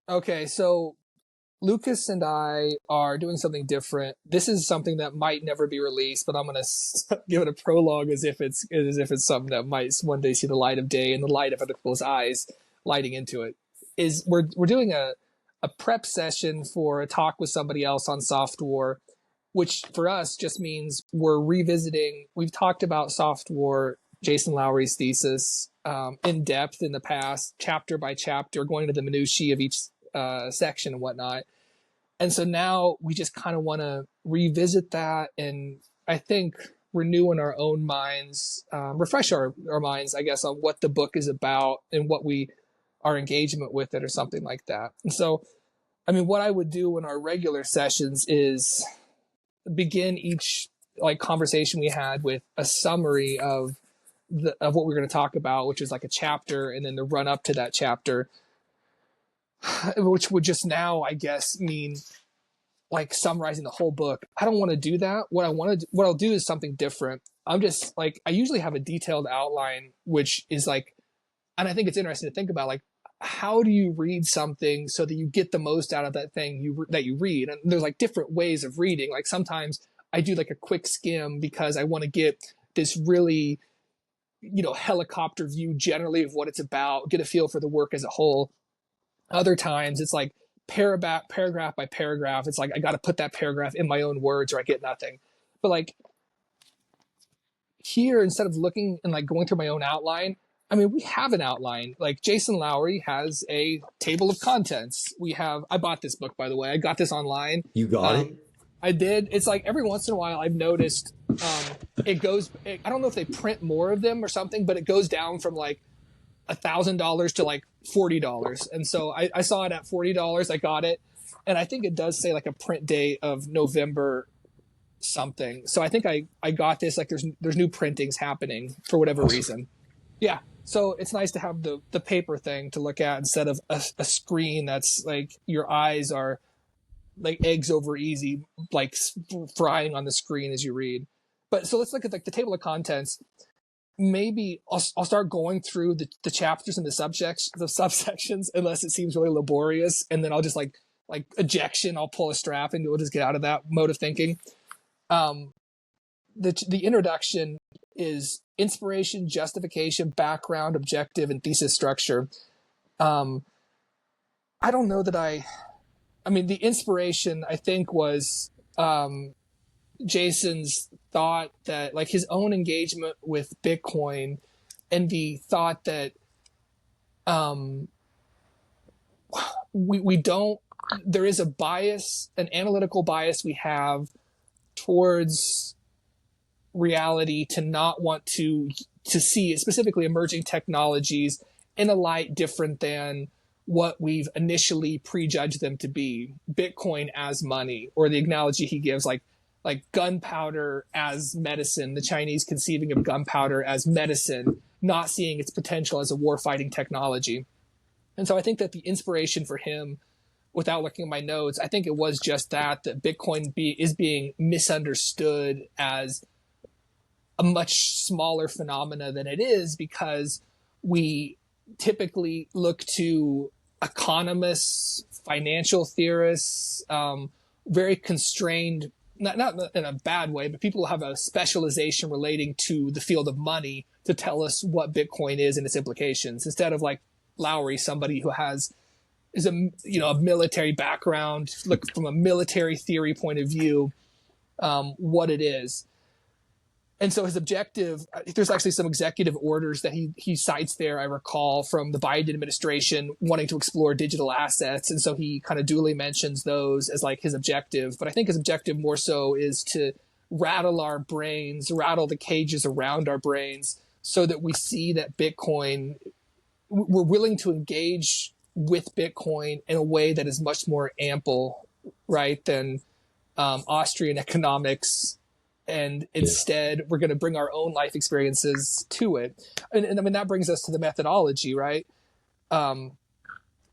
Okay, so Lucas and I are doing something different. This is something that might never be released, but I'm gonna give it a prologue as if it's something that might one day see the light of day in the light of other people's eyes lighting into it. Is we're doing a prep session for a talk with somebody else on SOFTWAR, which for us just means we're revisiting. We've talked about SOFTWAR, Jason Lowery's thesis, in depth in the past, chapter by chapter, going to the minutiae of each section and whatnot. And so now we just kind of want to revisit that and I think renew in our own minds, refresh our minds, I guess, on what the book is about and what our engagement with it or something like that. And so, I mean, what I would do in our regular sessions is begin each like conversation we had with a summary of what we're going to talk about, which is like a chapter, and then the run up to that chapter, which would just now, I guess, mean like summarizing the whole book. I don't want to do that. What I'll do is something different. I'm just like, I usually have a detailed outline, which is like, and I think it's interesting to think about, like, how do you read something so that you get the most out of that thing that you read? And there's like different ways of reading. Like sometimes I do like a quick skim because I want to get this really, helicopter view generally of what it's about, get a feel for the work as a whole. Other times it's like paragraph by paragraph. It's like I got to put that paragraph in my own words or I get nothing. But like here, instead of looking and like going through my own outline, I mean, we have an outline. Like Jason Lowery has a table of contents. I bought this book, by the way. I got this online. You got it? I did. It's like every once in a while I've noticed I don't know if they print more of them or something, but it goes down from like $1,000 to like $40. And so I saw it at $40. I got it. And I think it does say like a print date of November something. So I think I got this, like there's new printings happening for whatever reason. Yeah. So it's nice to have the paper thing to look at instead of a screen that's like your eyes are like eggs over easy, like frying on the screen as you read. But so let's look at like the table of contents. Maybe I'll start going through the chapters and the subsections, unless it seems really laborious, and then I'll just like ejection. I'll pull a strap and we'll just get out of that mode of thinking. The introduction is inspiration, justification, background, objective, and thesis structure. I don't know that I mean, the inspiration, I think, was Jason's thought that, like, his own engagement with Bitcoin and the thought that we don't, there is a bias, an analytical bias we have towards reality to not want to see specifically emerging technologies in a light different than what we've initially prejudged them to be. Bitcoin as money, or the analogy he gives, like gunpowder as medicine, the Chinese conceiving of gunpowder as medicine, not seeing its potential as a war-fighting technology. And so I think that the inspiration for him, without looking at my notes, I think it was just that Bitcoin is being misunderstood as a much smaller phenomena than it is, because we typically look to economists, financial theorists, very constrained, not in a bad way, but people who have a specialization relating to the field of money to tell us what Bitcoin is and its implications, instead of like Lowery, somebody who is a military background, look from a military theory point of view, what it is. And so his objective, there's actually some executive orders that he cites there, I recall, from the Biden administration wanting to explore digital assets. And so he kind of duly mentions those as like his objective. But I think his objective more so is to rattle our brains, rattle the cages around our brains, so that we see that Bitcoin, we're willing to engage with Bitcoin in a way that is much more ample, right, than Austrian economics. And instead, we're going to bring our own life experiences to it. And I mean, that brings us to the methodology, right? That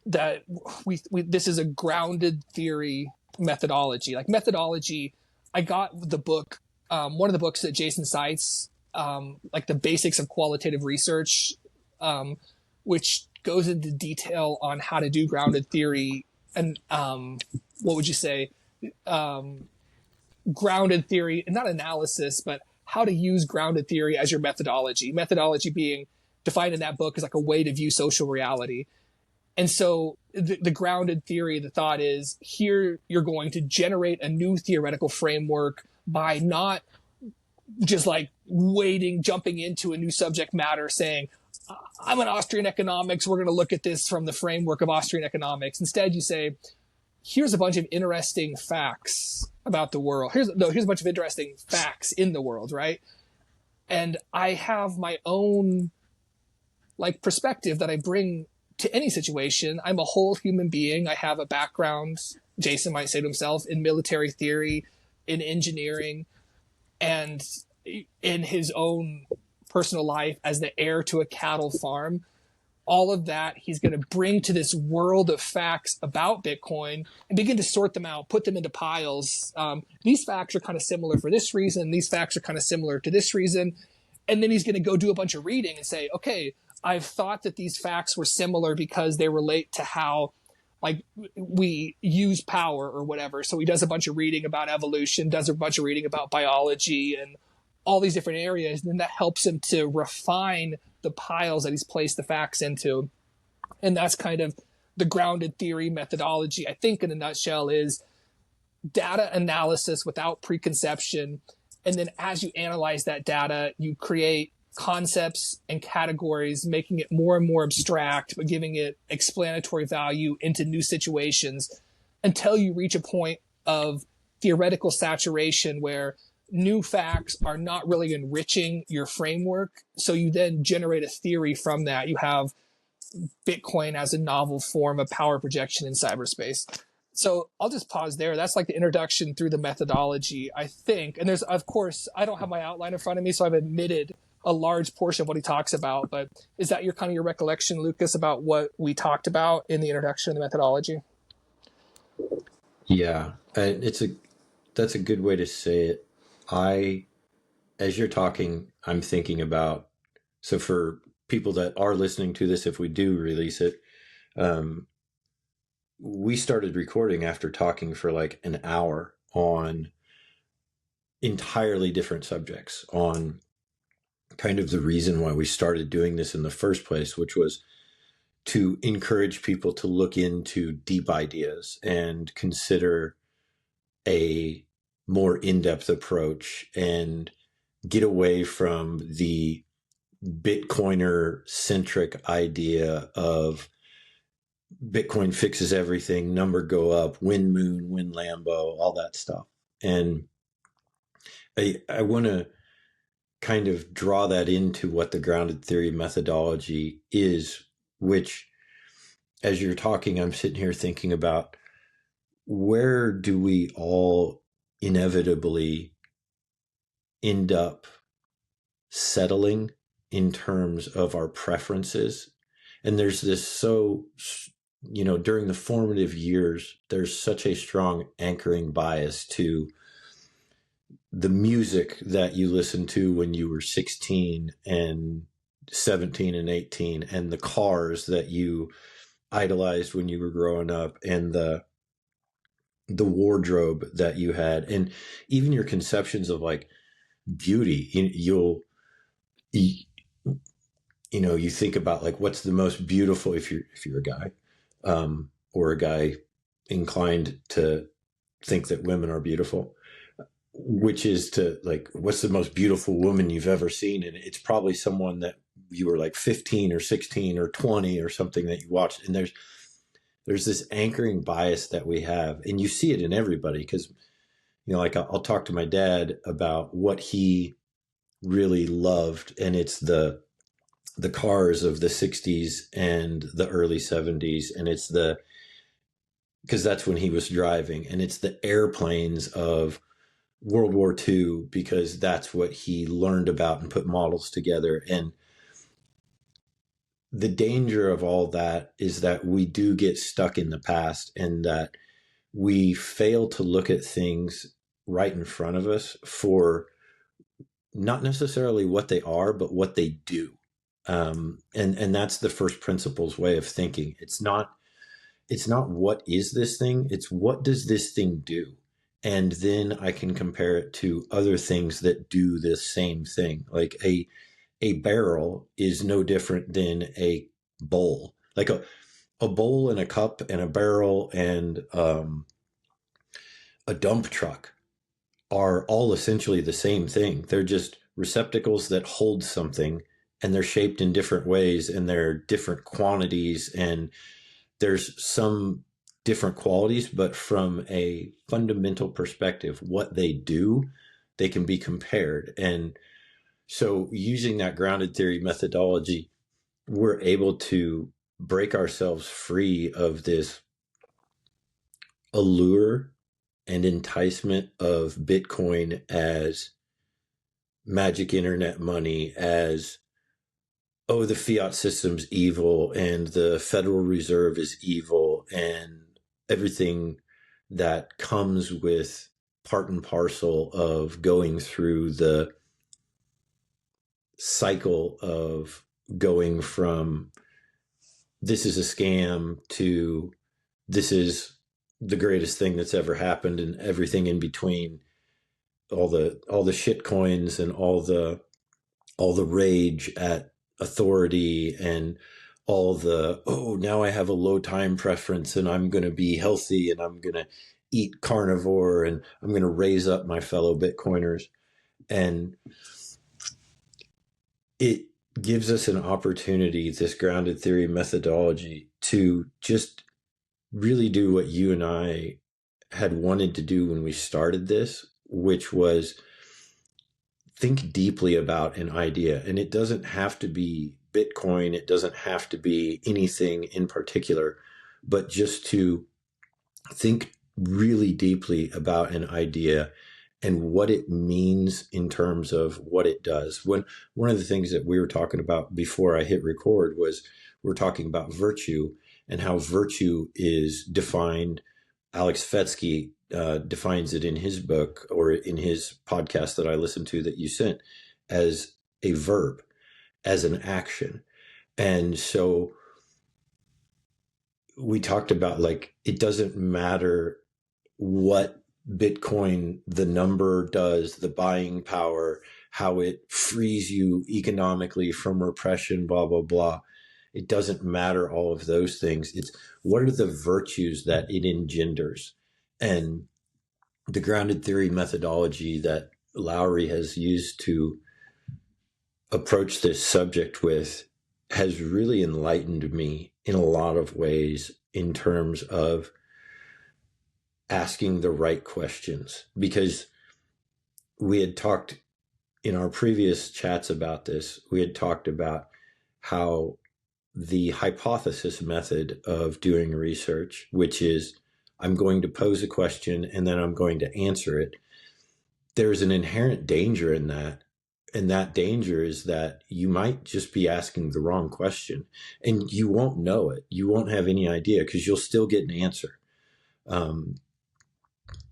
this is a grounded theory methodology. Like methodology, I got the book, one of the books that Jason cites, like the basics of qualitative research, which goes into detail on how to do grounded theory and what would you say, grounded theory, not analysis, but how to use grounded theory as your methodology. Methodology being defined in that book as like a way to view social reality. And so the grounded theory, the thought is here you're going to generate a new theoretical framework by not just like jumping into a new subject matter saying, I'm an Austrian economics. We're going to look at this from the framework of Austrian economics. Instead, you say, here's a bunch of interesting facts about the world. Here's a bunch of interesting facts in the world, right? And I have my own like perspective that I bring to any situation. I'm a whole human being. I have a background, Jason might say to himself, in military theory, in engineering, and in his own personal life as the heir to a cattle farm. All of that he's going to bring to this world of facts about Bitcoin and begin to sort them out, put them into piles. These facts are kind of similar for this reason. These facts are kind of similar to this reason. And then he's going to go do a bunch of reading and say, okay, I've thought that these facts were similar because they relate to how like we use power or whatever. So he does a bunch of reading about evolution, does a bunch of reading about biology and all these different areas. And then that helps him to refine the piles that he's placed the facts into. And that's kind of the grounded theory methodology, I think in a nutshell, is data analysis without preconception. And then as you analyze that data, you create concepts and categories, making it more and more abstract, but giving it explanatory value into new situations until you reach a point of theoretical saturation where new facts are not really enriching your framework. So you then generate a theory from that. You have Bitcoin as a novel form of power projection in cyberspace. So I'll just pause there. That's like the introduction through the methodology, I think. And there's, of course, I don't have my outline in front of me, so I've omitted a large portion of what he talks about. But is that your kind of your recollection, Lucas, about what we talked about in the introduction of the methodology? Yeah, that's a good way to say it. As you're talking, I'm thinking about, so for people that are listening to this, if we do release it, we started recording after talking for like an hour on entirely different subjects, on kind of the reason why we started doing this in the first place, which was to encourage people to look into deep ideas and consider a more in-depth approach and get away from the Bitcoiner centric idea of Bitcoin fixes everything, number go up, win moon, win Lambo, all that stuff. And I want to kind of draw that into what the grounded theory methodology is, which as you're talking, I'm sitting here thinking about where do we all inevitably end up settling in terms of our preferences. And there's this during the formative years, there's such a strong anchoring bias to the music that you listened to when you were 16 and 17 and 18, and the cars that you idolized when you were growing up, and the wardrobe that you had, and even your conceptions of like beauty. You think about like what's the most beautiful, if you're a guy, or a guy inclined to think that women are beautiful, which is to like, what's the most beautiful woman you've ever seen? And it's probably someone that you were like 15 or 16 or 20 or something that you watched. And there's this anchoring bias that we have, and you see it in everybody. Cause like I'll talk to my dad about what he really loved, and it's the cars of the 60s and the early 70s, and it's because that's when he was driving, and it's the airplanes of World War II, because that's what he learned about and put models together. And the danger of all that is that we do get stuck in the past, and that we fail to look at things right in front of us for not necessarily what they are, but what they do. And that's the first principles way of thinking. It's not what is this thing, it's what does this thing do? And then I can compare it to other things that do the same thing. Like a barrel is no different than a bowl. Like a bowl and a cup and a barrel and a dump truck are all essentially the same thing. They're just receptacles that hold something, and they're shaped in different ways, and they're different quantities, and there's some different qualities, but from a fundamental perspective, what they do, they can be compared. And so using that grounded theory methodology, we're able to break ourselves free of this allure and enticement of Bitcoin as magic internet money, as, oh, the fiat system's evil and the Federal Reserve is evil and everything that comes with part and parcel of going through the cycle of going from this is a scam to this is the greatest thing that's ever happened, and everything in between, all the shit coins and all the rage at authority, and all the, oh, now I have a low time preference and I'm going to be healthy and I'm going to eat carnivore and I'm going to raise up my fellow Bitcoiners. And it gives us an opportunity, this grounded theory methodology, to just really do what you and I had wanted to do when we started this, which was think deeply about an idea. And it doesn't have to be Bitcoin, it doesn't have to be anything in particular, but just to think really deeply about an idea and what it means in terms of what it does. One of the things that we were talking about before I hit record was we're talking about virtue and how virtue is defined. Alex Fetsky defines it in his book or in his podcast that I listened to that you sent as a verb, as an action. And so we talked about, like, it doesn't matter what Bitcoin, the number does, the buying power, how it frees you economically from repression, blah, blah, blah. It doesn't matter all of those things. It's what are the virtues that it engenders? And the grounded theory methodology that Lowery has used to approach this subject with has really enlightened me in a lot of ways in terms of asking the right questions, because we had talked in our previous chats about this. We had talked about how the hypothesis method of doing research, which is I'm going to pose a question and then I'm going to answer it, there's an inherent danger in that. And that danger is that you might just be asking the wrong question and you won't know it. You won't have any idea because you'll still get an answer.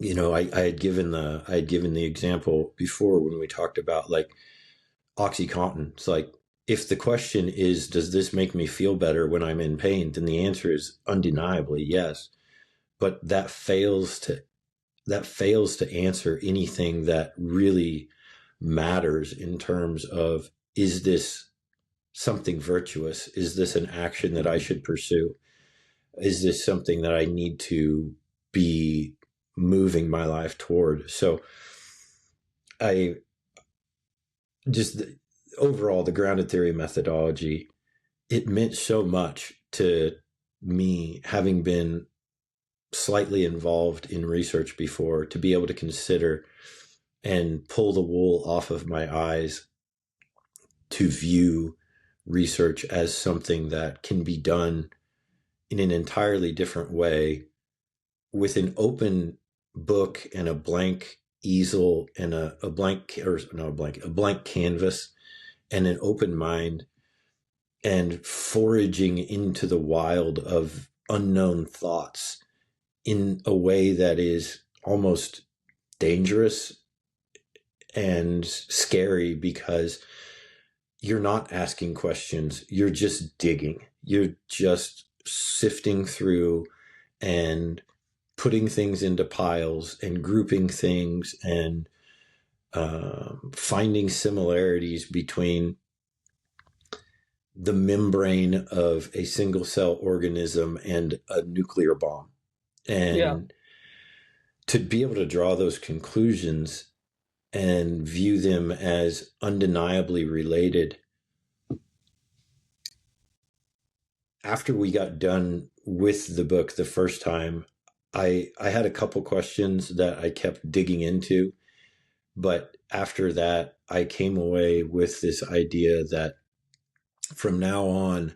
I had given the example before when we talked about, like, OxyContin. It's like, if the question is, does this make me feel better when I'm in pain? Then the answer is undeniably yes. But that fails to answer anything that really matters in terms of, is this something virtuous? Is this an action that I should pursue? Is this something that I need to be moving my life toward? So I just, overall, the grounded theory methodology, it meant so much to me, having been slightly involved in research before, to be able to consider and pull the wool off of my eyes to view research as something that can be done in an entirely different way with an open book and a blank easel and a blank, or not a blank, a blank canvas and an open mind, and foraging into the wild of unknown thoughts in a way that is almost dangerous and scary, because you're not asking questions. You're just digging. You're just sifting through and putting things into piles and grouping things and finding similarities between the membrane of a single cell organism and a nuclear bomb. Yeah. And to be able to draw those conclusions and view them as undeniably related. After we got done with the book the first time, I had a couple questions that I kept digging into. But after that, I came away with this idea that from now on,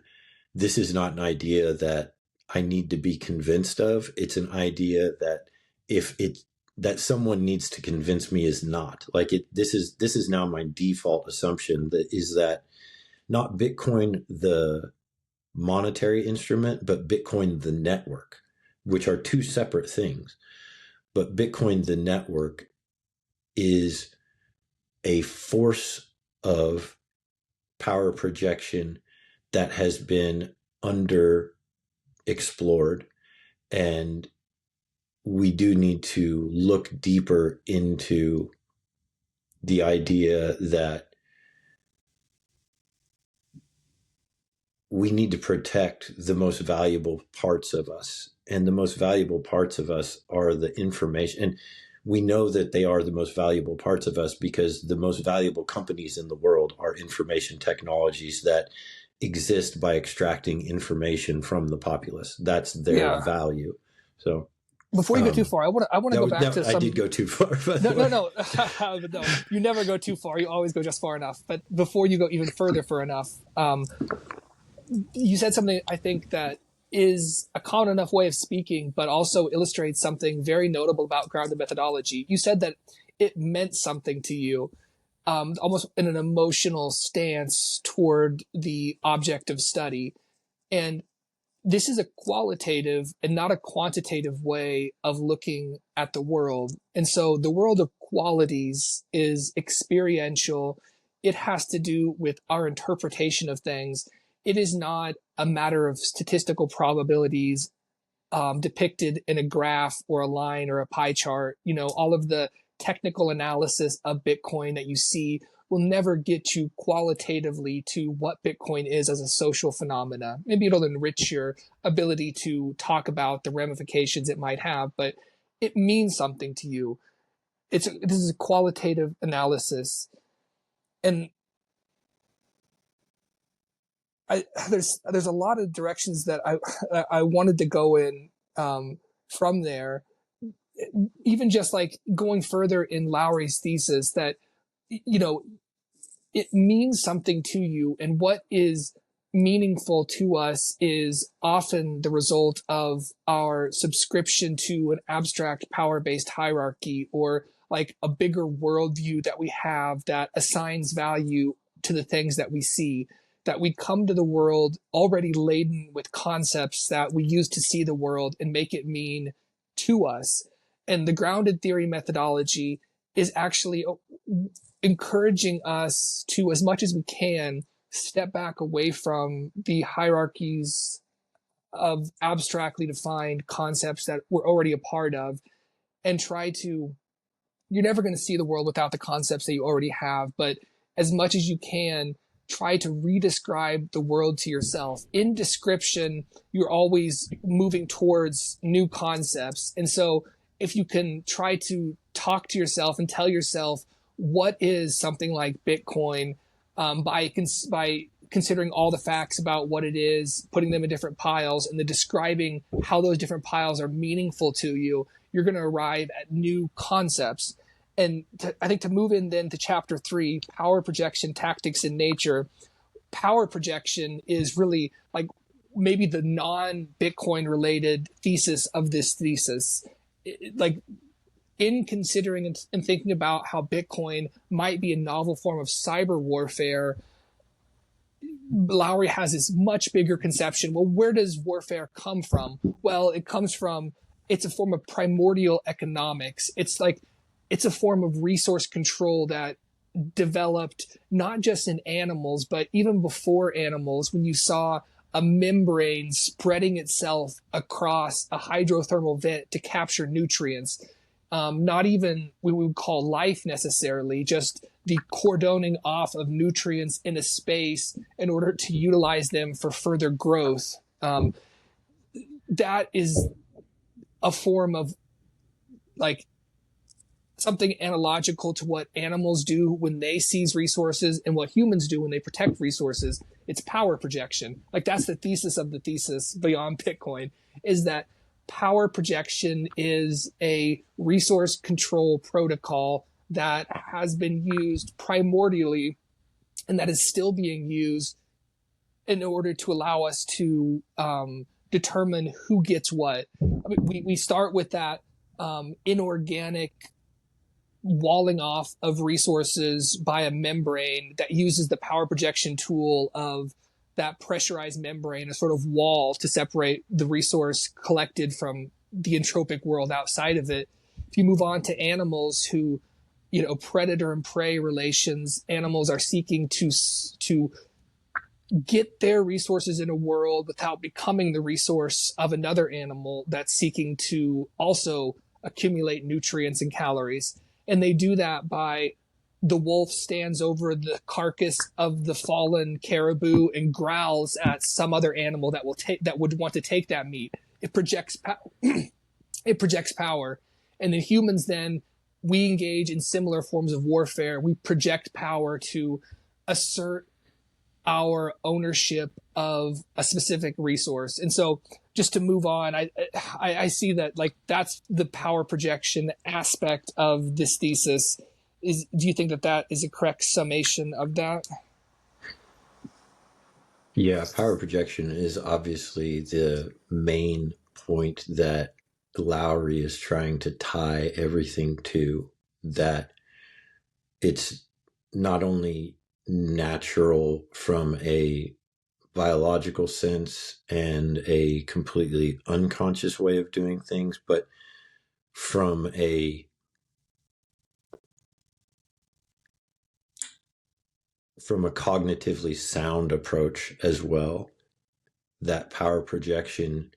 this is not an idea that I need to be convinced of. It's an idea that if it that someone needs to convince me is not like it. This is now my default assumption that is that not Bitcoin the monetary instrument, but Bitcoin the network, which are two separate things. But Bitcoin the network is a force of power projection that has been underexplored, and we do need to look deeper into the idea that we need to protect the most valuable parts of us. And the most valuable parts of us are the information. And we know that they are the most valuable parts of us because the most valuable companies in the world are information technologies that exist by extracting information from the populace. That's their Yeah. value. So Before you go too far, I want to go back to I some. did go too far. By No, the no, way. no, no. You never go too far. You always go just far enough. But before you go even further for enough, you said something I think that is a common enough way of speaking, but also illustrates something very notable about grounded methodology. You said that it meant something to you, almost in an emotional stance toward the object of study. And this is a qualitative and not a quantitative way of looking at the world. And so the world of qualities is experiential. It has to do with our interpretation of things. It is not a matter of statistical probabilities depicted in a graph or a line or a pie chart. You know, all of the technical analysis of Bitcoin that you see will never get you qualitatively to what Bitcoin is as a social phenomena. Maybe it'll enrich your ability to talk about the ramifications it might have, but it means something to you. This is a qualitative analysis, and there's a lot of directions that I wanted to go in from there. Even just like going further in Lowery's thesis, that you know it means something to you, and what is meaningful to us is often the result of our subscription to an abstract power-based hierarchy, or like a bigger worldview that we have that assigns value to the things that we see, that we come to the world already laden with concepts that we use to see the world and make it mean to us. And the grounded theory methodology is actually encouraging us to, as much as we can, step back away from the hierarchies of abstractly defined concepts that we're already a part of, and try to, you're never going to see the world without the concepts that you already have, but as much as you can, try to redescribe the world to yourself. In description, you're always moving towards new concepts. And so if you can try to talk to yourself and tell yourself what is something like Bitcoin, by considering all the facts about what it is, putting them in different piles, and then describing how those different piles are meaningful to you, you're going to arrive at new concepts. And I think to move in then to chapter 3, power projection tactics in nature, power projection is really like maybe the non-Bitcoin related thesis of this thesis. Like in considering and thinking about how Bitcoin might be a novel form of cyber warfare, Lowery has this much bigger conception. Well, where does warfare come from? Well, it comes from, it's a form of primordial economics. It's like, it's a form of resource control that developed not just in animals, but even before animals, when you saw a membrane spreading itself across a hydrothermal vent to capture nutrients. Not even what we would call life necessarily, just the cordoning off of nutrients in a space in order to utilize them for further growth. That is a form of like something analogical to what animals do when they seize resources and what humans do when they protect resources. It's power projection. Like that's the thesis of the thesis beyond Bitcoin, is that power projection is a resource control protocol that has been used primordially and that is still being used in order to allow us to determine who gets what. I mean, we start with that inorganic walling off of resources by a membrane that uses the power projection tool of that pressurized membrane, a sort of wall to separate the resource collected from the entropic world outside of it. If you move on to animals who, predator and prey relations, animals are seeking to get their resources in a world without becoming the resource of another animal that's seeking to also accumulate nutrients and calories. And they do that by the wolf stands over the carcass of the fallen caribou and growls at some other animal that would want to take that meat. It projects it projects power. And then humans we engage in similar forms of warfare. We project power to assert our ownership of a specific resource. And so just to move on, I see that like that's the power projection aspect of this thesis. Do you think that is a correct summation of that? Yeah, power projection is obviously the main point that Lowery is trying to tie everything to, that it's not only natural from a biological sense and a completely unconscious way of doing things, but from a cognitively sound approach as well, that power projection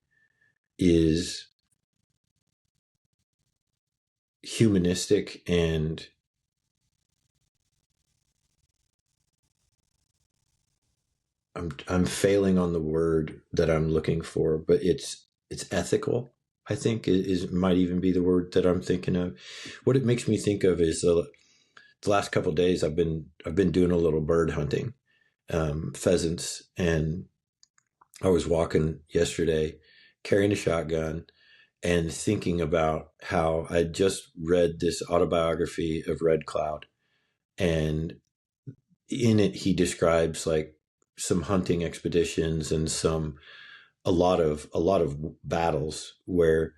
is humanistic and I'm failing on the word that I'm looking for, but it's ethical. I think is might even be the word that I'm thinking of. What it makes me think of is the last couple of days I've been doing a little bird hunting, pheasants, and I was walking yesterday carrying a shotgun and thinking about how I just read this autobiography of Red Cloud, and in it he describes like some hunting expeditions and a lot of battles where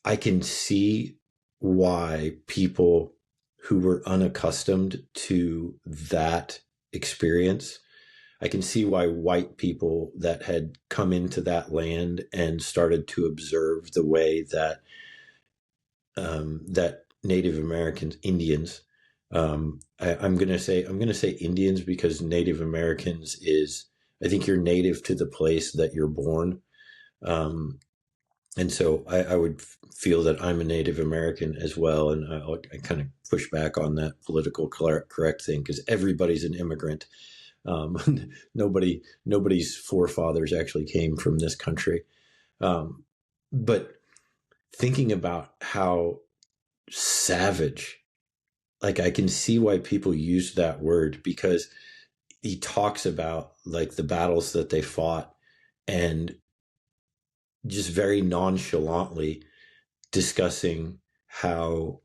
I can see why people who were unaccustomed to that experience, I can see why white people that had come into that land and started to observe the way that that Native Americans, Indians, I'm gonna say Indians because Native Americans is, I think you're native to the place that you're born, and so I would feel that I'm a Native American as well, and I kind of push back on that political correct thing because everybody's an immigrant. Nobody's forefathers actually came from this country, but thinking about how savage, like I can see why people use that word, because he talks about like the battles that they fought and just very nonchalantly discussing how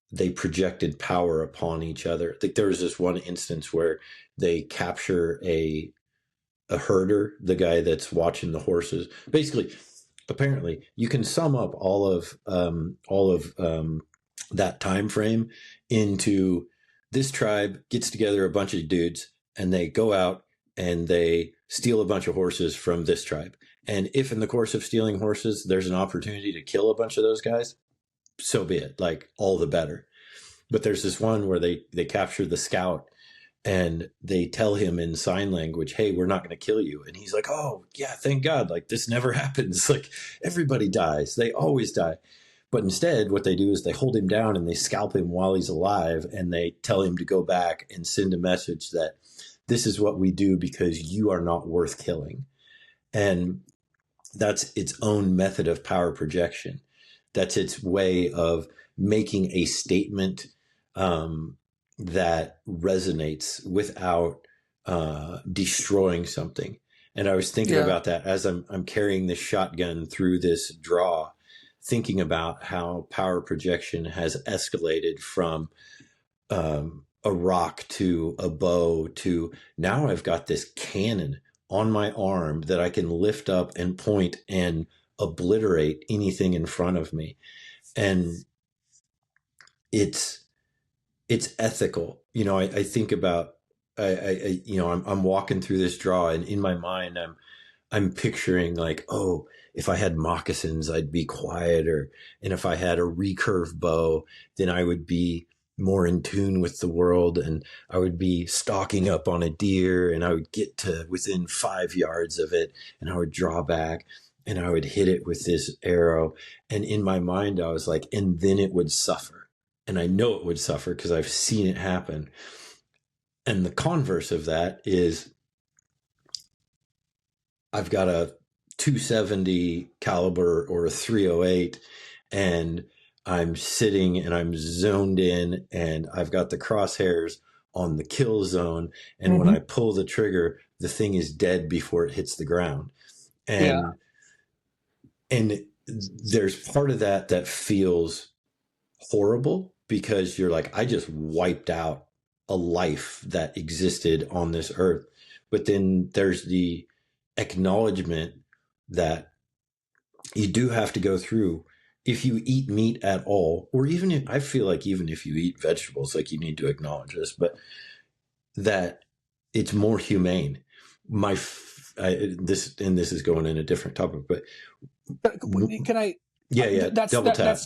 they projected power upon each other. Like there was this one instance where they capture a herder, the guy that's watching the horses. Basically, apparently, you can sum up all of that time frame into this tribe gets together a bunch of dudes and they go out and they steal a bunch of horses from this tribe. And if in the course of stealing horses, there's an opportunity to kill a bunch of those guys, so be it. Like all the better. But there's this one where they capture the scout and they tell him in sign language, hey, we're not going to kill you. And he's like, oh yeah, thank God, like this never happens. Like everybody dies, they always die. But instead what they do is they hold him down and they scalp him while he's alive, and they tell him to go back and send a message that this is what we do because you are not worth killing. And that's its own method of power projection. That's its way of making a statement that resonates without destroying something. And I was thinking Yeah. about that as I'm carrying this shotgun through this draw, thinking about how power projection has escalated from a rock to a bow to now I've got this cannon on my arm that I can lift up and point and obliterate anything in front of me. And it's ethical. I think about, I'm walking through this draw, and in my mind, I'm picturing like, oh, if I had moccasins, I'd be quieter. And if I had a recurve bow, then I would be more in tune with the world, and I would be stalking up on a deer, and I would get to within 5 yards of it, and I would draw back and I would hit it with this arrow. And in my mind, I was like, and then it would suffer. And I know it would suffer because I've seen it happen. And the converse of that is I've got a 270 caliber or a 308, and I'm sitting and I'm zoned in, and I've got the crosshairs on the kill zone. And when I pull the trigger, the thing is dead before it hits the ground. Yeah. And there's part of that that feels horrible because you're like, I just wiped out a life that existed on this earth. But then there's the acknowledgement that you do have to go through. If you eat meat at all, or even if, I feel like even if you eat vegetables, like you need to acknowledge this, but that it's more humane. This is going in a different topic, but Can I? yeah, double tap.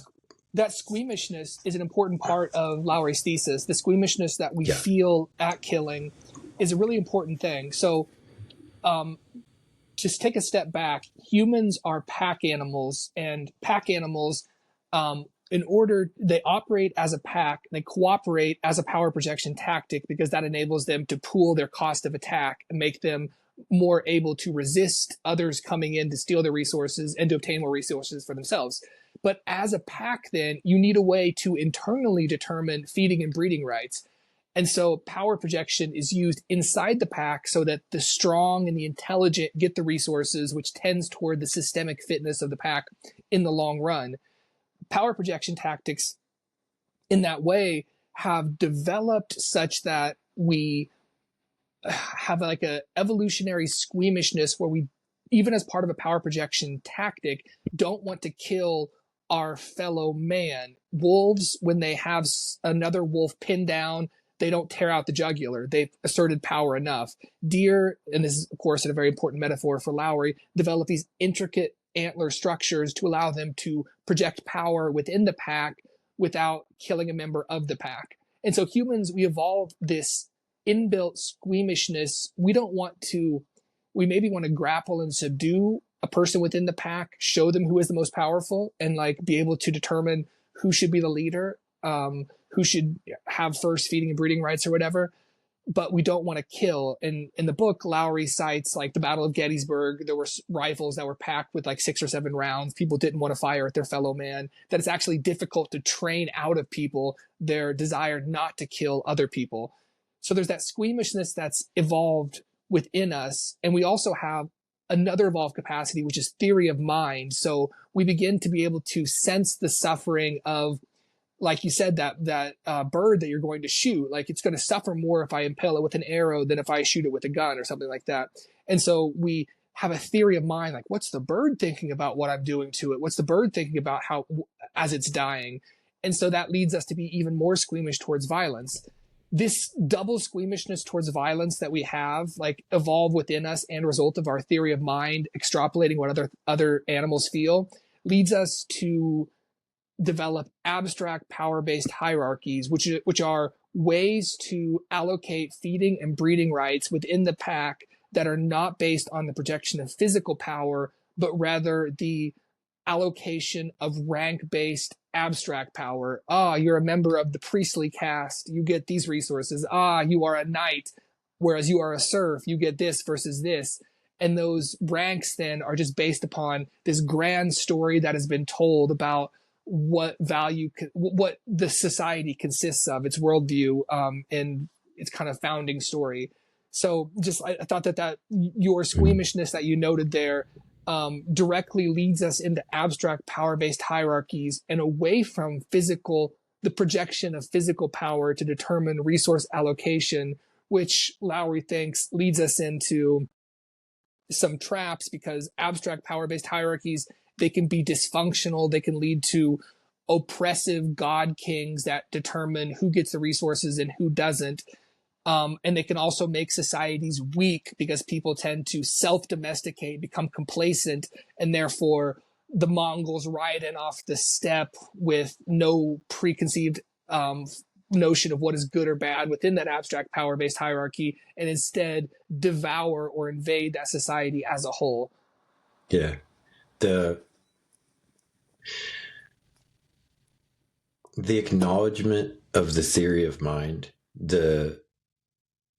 That squeamishness is an important part of Lowery's thesis. The squeamishness that we feel at killing is a really important thing. So, just take a step back. Humans are pack animals, and pack animals, they operate as a pack, they cooperate as a power projection tactic because that enables them to pool their cost of attack and make them more able to resist others coming in to steal their resources and to obtain more resources for themselves. But as a pack, then you need a way to internally determine feeding and breeding rights. And so power projection is used inside the pack so that the strong and the intelligent get the resources, which tends toward the systemic fitness of the pack in the long run. Power projection tactics in that way have developed such that we have like a evolutionary squeamishness where we, even as part of a power projection tactic, don't want to kill our fellow man. Wolves, when they have another wolf pinned down, they don't tear out the jugular. They've asserted power enough. Deer, and this is, of course, a very important metaphor for Lowery, develop these intricate antler structures to allow them to project power within the pack without killing a member of the pack. And so humans, we evolved this inbuilt squeamishness. We maybe want to grapple and subdue a person within the pack, show them who is the most powerful, and like be able to determine who should be the leader, who should have first feeding and breeding rights or whatever. But we don't want to kill. And in the book, Lowery cites like the Battle of Gettysburg. There were rifles that were packed with like 6 or 7 rounds. People didn't want to fire at their fellow man. That it's actually difficult to train out of people their desire not to kill other people. So there's that squeamishness that's evolved within us. And we also have another evolved capacity, which is theory of mind. So we begin to be able to sense the suffering of, like you said, that bird that you're going to shoot. Like it's going to suffer more if I impale it with an arrow than if I shoot it with a gun or something like that. And so we have a theory of mind, like what's the bird thinking about what I'm doing to it? What's the bird thinking about how as it's dying? And so that leads us to be even more squeamish towards violence. This double squeamishness towards violence that we have, like evolved within us and result of our theory of mind extrapolating what other animals feel, leads us to develop abstract power-based hierarchies, which are ways to allocate feeding and breeding rights within the pack that are not based on the projection of physical power, but rather the allocation of rank-based abstract power. Ah, you're a member of the priestly caste, you get these resources. Ah, you are a knight, whereas you are a serf, you get this versus this. And those ranks then are just based upon this grand story that has been told about what what the society consists of, its worldview, and its kind of founding story. So just I thought that your squeamishness that you noted there directly leads us into abstract power-based hierarchies and away from the projection of physical power to determine resource allocation, which Lowery thinks leads us into some traps, because abstract power-based hierarchies, they can be dysfunctional. They can lead to oppressive god kings that determine who gets the resources and who doesn't. And they can also make societies weak because people tend to self-domesticate, become complacent, and therefore the Mongols ride in off the steppe with no preconceived notion of what is good or bad within that abstract power-based hierarchy, and instead devour or invade that society as a whole. Yeah. The acknowledgement of the theory of mind, the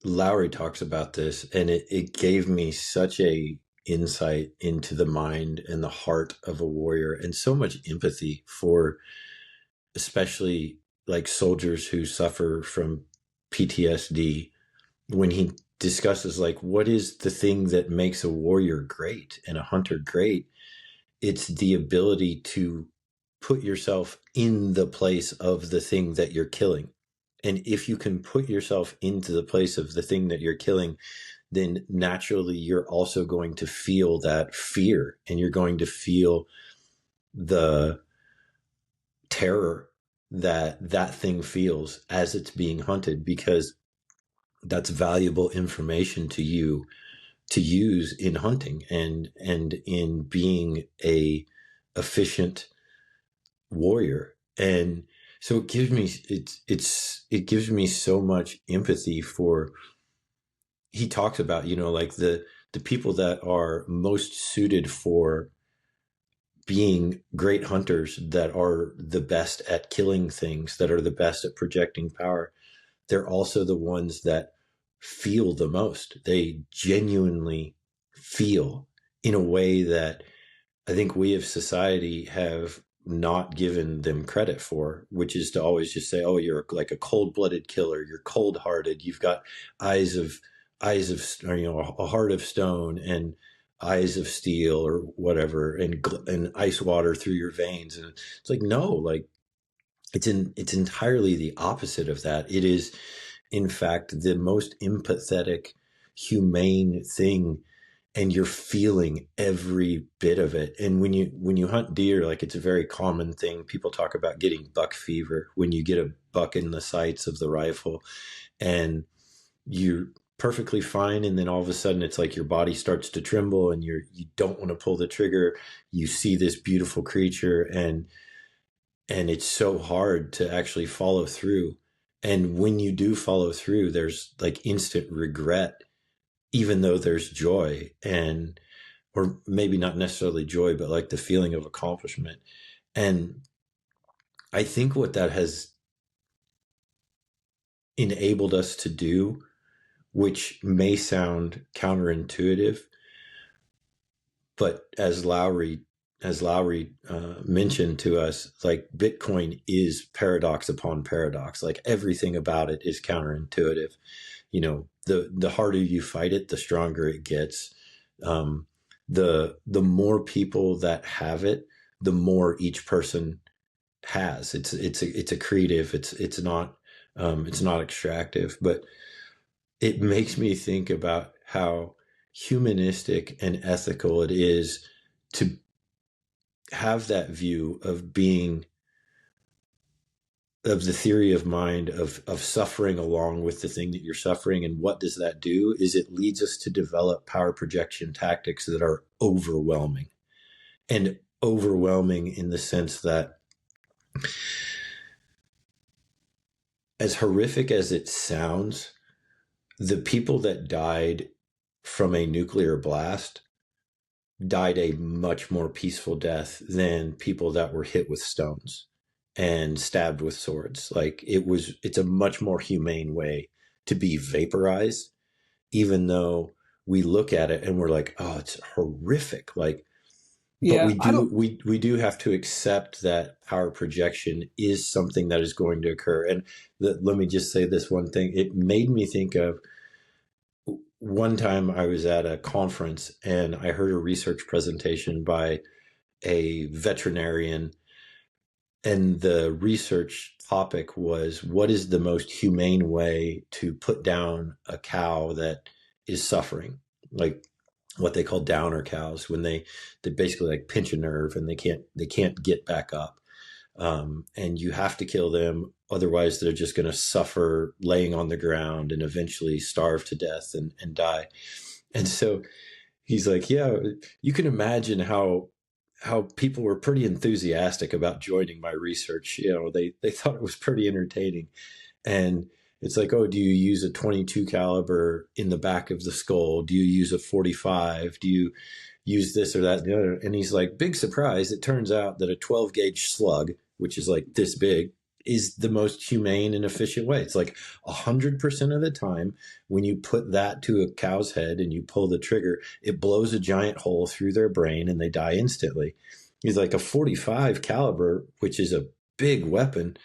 Lowery talks about this, and it gave me such a insight into the mind and the heart of a warrior, and so much empathy for especially like soldiers who suffer from PTSD, when he discusses like what is the thing that makes a warrior great and a hunter great. It's the ability to put yourself in the place of the thing that you're killing. And if you can put yourself into the place of the thing that you're killing, then naturally you're also going to feel that fear, and you're going to feel the terror that that thing feels as it's being hunted, because that's valuable information to you to use in hunting and in being a efficient warrior. And so it gives me it gives me so much empathy for, he talks about, like the people that are most suited for being great hunters, that are the best at killing things, that are the best at projecting power. They're also the ones that feel the most. They genuinely feel in a way that I think we as society have not given them credit for, which is to always just say, oh, you're like a cold-blooded killer, you're cold-hearted, you've got eyes of or, a heart of stone and eyes of steel or whatever, and ice water through your veins. And it's like, no, like it's entirely the opposite of that. It is in fact the most empathetic, humane thing, and you're feeling every bit of it. And when you hunt deer, like it's a very common thing. People talk about getting buck fever when you get a buck in the sights of the rifle, and you're perfectly fine, and then all of a sudden it's like your body starts to tremble and you don't want to pull the trigger. You see this beautiful creature, and it's so hard to actually follow through. And when you do follow through, there's like instant regret, even though there's joy, and or maybe not necessarily joy, but like the feeling of accomplishment. And I think what that has enabled us to do, which may sound counterintuitive, but as Lowery mentioned to us, like Bitcoin is paradox upon paradox. Like everything about it is counterintuitive. The harder you fight it, the stronger it gets. The more people that have it, the more each person has. It's accretive. It's not extractive, but it makes me think about how humanistic and ethical it is to have that view of being, of the theory of mind, of suffering along with the thing that you're suffering. And what does that do is it leads us to develop power projection tactics that are overwhelming, and overwhelming in the sense that As horrific as it sounds, the people that died from a nuclear blast died a much more peaceful death than people that were hit with stones and stabbed with swords. Like it's a much more humane way to be vaporized, even though we look at it and we're like, oh, it's horrific. Like, but Yeah, I don't. we do have to accept that power projection is something that is going to occur. And let me just say this one thing. It made me think of one time I was at a conference and I heard a research presentation by a veterinarian, and the research topic was, what is the most humane way to put down a cow that is suffering, like what they call downer cows, when they basically like pinch a nerve and they can't get back up, and you have to kill them, otherwise they're just going to suffer laying on the ground and eventually starve to death and die. And so he's like, yeah, you can imagine how people were pretty enthusiastic about joining my research. They thought it was pretty entertaining. And it's like, oh, do you use a 22 caliber in the back of the skull? Do you use a 45? Do you use this or that and the other? And he's like, big surprise, it turns out that a 12 gauge slug, which is like this big, is the most humane and efficient way. It's like 100% of the time when you put that to a cow's head and you pull the trigger, it blows a giant hole through their brain and they die instantly. He's like, a 45 caliber, which is a big weapon,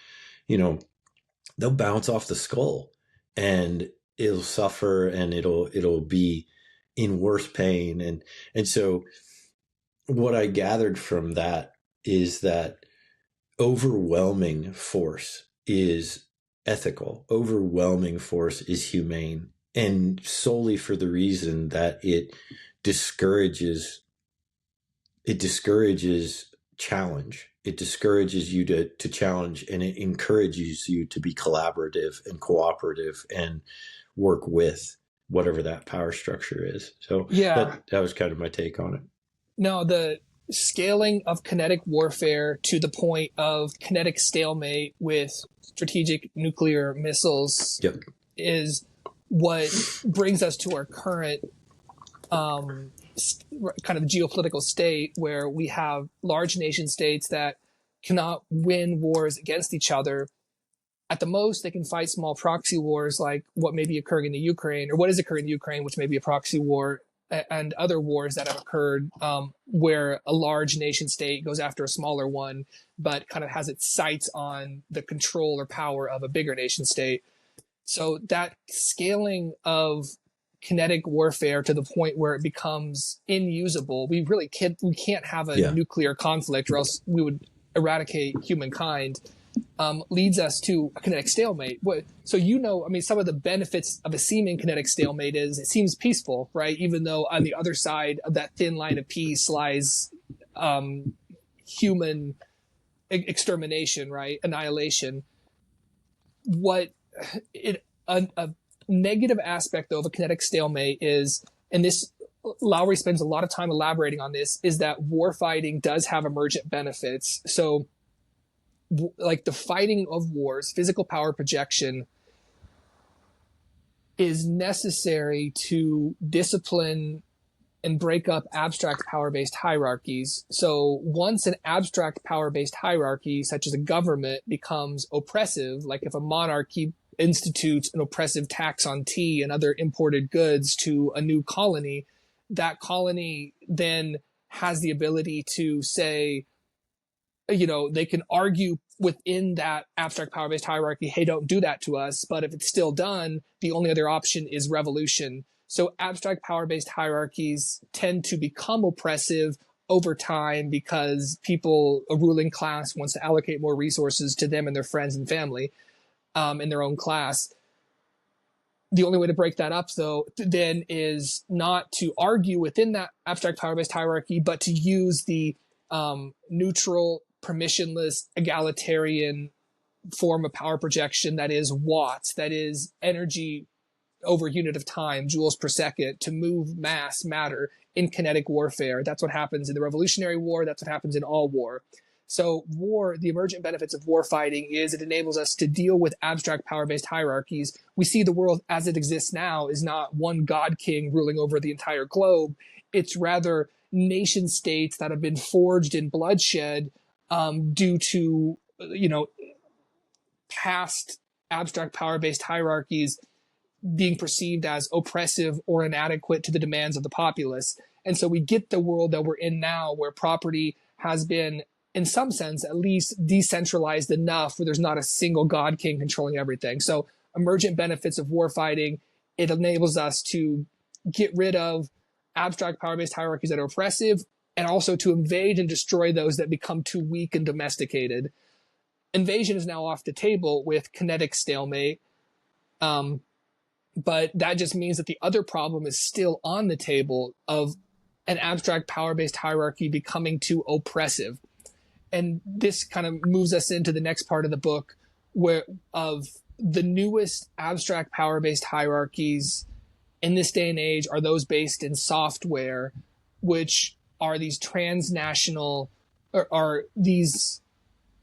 they'll bounce off the skull and it'll suffer and it'll be in worse pain. And so what I gathered from that is that overwhelming force is ethical. Overwhelming force is humane, and solely for the reason that it discourages challenge. It discourages you to challenge, and it encourages you to be collaborative and cooperative and work with whatever that power structure is. So Yeah, that was kind of my take on it. no, the scaling of kinetic warfare to the point of kinetic stalemate with strategic nuclear missiles Yep. is what brings us to our current kind of geopolitical state, where we have large nation states that cannot win wars against each other. At the most, they can fight small proxy wars like what may be occurring in the Ukraine, or what is occurring in the Ukraine, which may be a proxy war, and other wars that have occurred, where a large nation state goes after a smaller one, but kind of has its sights on the control or power of a bigger nation state. So that scaling of kinetic warfare to the point where it becomes inusable, we can't have a Yeah. nuclear conflict, or else we would eradicate humankind. Leads us to a kinetic stalemate. So, I mean, some of the benefits of a seeming kinetic stalemate is it seems peaceful, right? Even though on the other side of that thin line of peace lies human extermination, right? Annihilation. A negative aspect, though, of a kinetic stalemate is, and this Lowery spends a lot of time elaborating on this, is that warfighting does have emergent benefits. So, like the fighting of wars, physical power projection is necessary to discipline and break up abstract power-based hierarchies. So once an abstract power-based hierarchy, such as a government, becomes oppressive, like if a monarchy institutes an oppressive tax on tea and other imported goods to a new colony, that colony then has the ability to say, they can argue within that abstract power-based hierarchy, hey, don't do that to us. But if it's still done, the only other option is revolution. So abstract power-based hierarchies tend to become oppressive over time because a ruling class wants to allocate more resources to them and their friends and family in their own class. The only way to break that up, though, then is not to argue within that abstract power-based hierarchy, but to use the neutral, permissionless, egalitarian form of power projection that is watts, that is energy over unit of time, joules per second, to move matter in kinetic warfare. That's what happens in the Revolutionary War. That's what happens in all war. So the emergent benefits of war fighting is it enables us to deal with abstract power-based hierarchies. We see the world as it exists now is not one god king ruling over the entire globe. It's rather nation states that have been forged in bloodshed due to, past abstract power-based hierarchies being perceived as oppressive or inadequate to the demands of the populace. And so we get the world that we're in now where property has been, in some sense, at least decentralized enough where there's not a single god king controlling everything. So emergent benefits of warfighting, it enables us to get rid of abstract power-based hierarchies that are oppressive and also to invade and destroy those that become too weak and domesticated. Invasion is now off the table with kinetic stalemate. But that just means that the other problem is still on the table of an abstract power-based hierarchy becoming too oppressive. And this kind of moves us into the next part of the book where of the newest abstract power-based hierarchies in this day and age are those based in software, which are these transnational or are these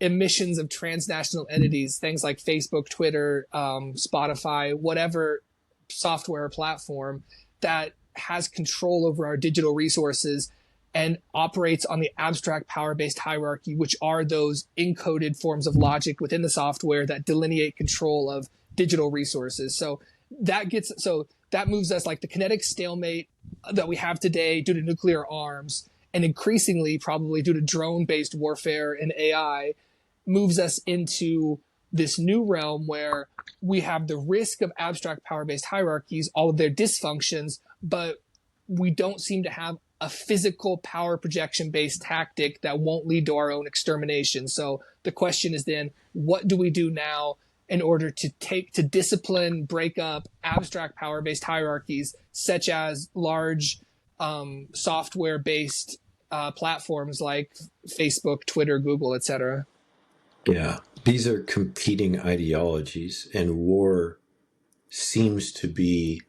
emissions of transnational entities, things like Facebook, Twitter, Spotify, whatever software platform that has control over our digital resources and operates on the abstract power-based hierarchy, which are those encoded forms of logic within the software that delineate control of digital resources. So that moves us like the kinetic stalemate that we have today due to nuclear arms, and increasingly probably due to drone-based warfare and AI, moves us into this new realm where we have the risk of abstract power-based hierarchies, all of their dysfunctions, but we don't seem to have a physical power projection-based tactic that won't lead to our own extermination. So the question is then, what do we do now in order to discipline, break up abstract power-based hierarchies, such as large software-based platforms like Facebook, Twitter, Google, etc.? Yeah, these are competing ideologies, and war seems to be,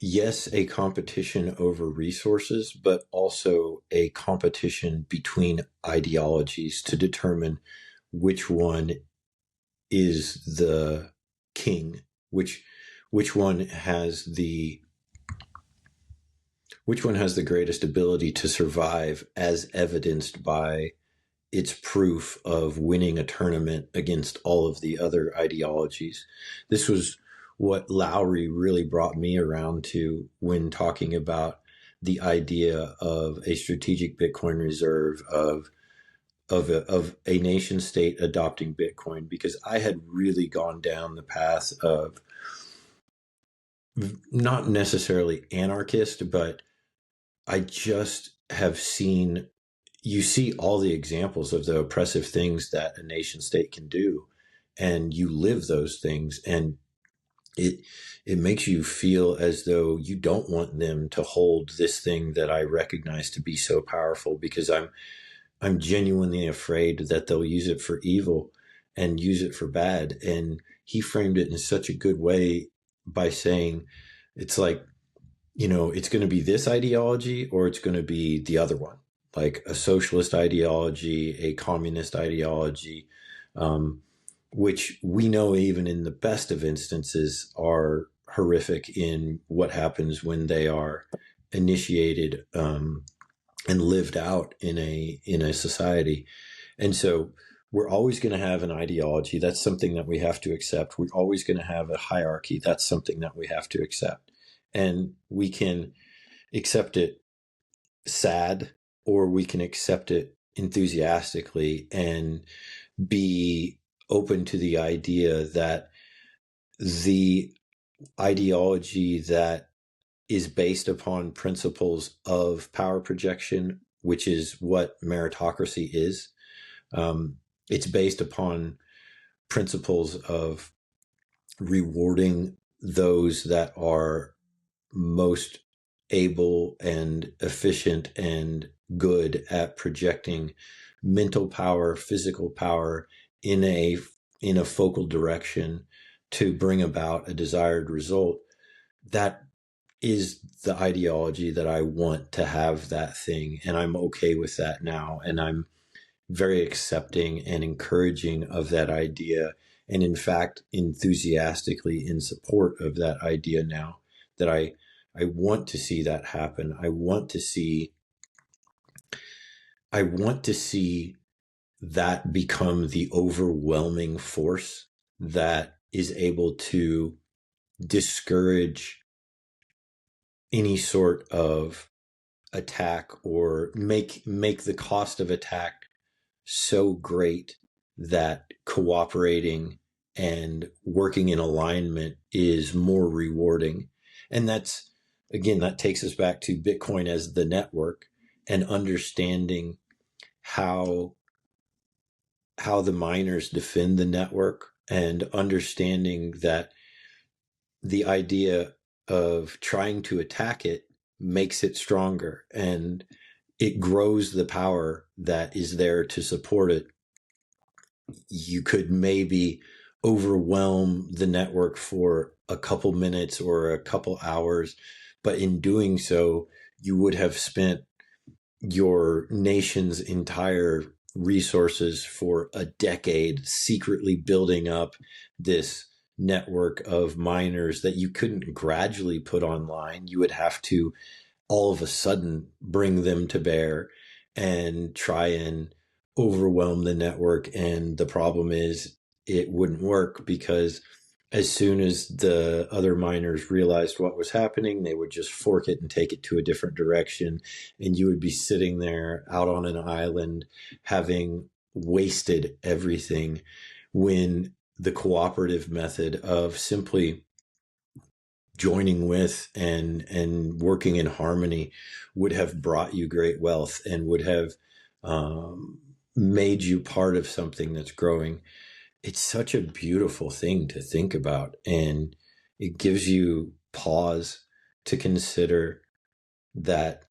yes, a competition over resources, but also a competition between ideologies to determine which one is the king, which one has the greatest ability to survive, as evidenced by its proof of winning a tournament against all of the other ideologies. This was what Lowery really brought me around to when talking about the idea of a strategic Bitcoin reserve, of a nation state adopting Bitcoin, because I had really gone down the path of not necessarily anarchist, but I just have seen, you see all the examples of the oppressive things that a nation state can do, and you live those things, and it makes you feel as though you don't want them to hold this thing that I recognize to be so powerful, because I'm genuinely afraid that they'll use it for evil and use it for bad. And he framed it in such a good way by saying, it's like, it's going to be this ideology or it's going to be the other one, like a socialist ideology, a communist ideology, which we know even in the best of instances are horrific in what happens when they are initiated and lived out in a society. And so we're always going to have an ideology. That's something that we have to accept. We're always going to have a hierarchy. That's something that we have to accept. And we can accept it sad, or we can accept it enthusiastically and be open to the idea that the ideology that is based upon principles of power projection, which is what meritocracy is. It's based upon principles of rewarding those that are most able and efficient and good at projecting mental power, physical power in a focal direction to bring about a desired result. That is the ideology that I want to have that thing, and I'm okay with that now. And very accepting and encouraging of that idea, and in fact enthusiastically in support of that idea now. That I want to see that happen. I want to see that become the overwhelming force that is able to discourage any sort of attack, or make the cost of attack so great that cooperating and working in alignment is more rewarding. And that's, again, that takes us back to Bitcoin as the network, and understanding how the miners defend the network, and understanding that the idea of trying to attack it makes it stronger, and it grows the power that is there to support it. You could maybe overwhelm the network for a couple minutes or a couple hours, but in doing so, you would have spent your nation's entire resources for a decade secretly building up this network of miners that you couldn't gradually put online. You would have to all of a sudden bring them to bear and try and overwhelm the network. And the problem is, it wouldn't work, because as soon as the other miners realized what was happening, they would just fork it and take it to a different direction. And you would be sitting there out on an island having wasted everything, when the cooperative method of simply joining with and working in harmony would have brought you great wealth, and would have made you part of something that's growing. It's such a beautiful thing to think about, and it gives you pause to consider that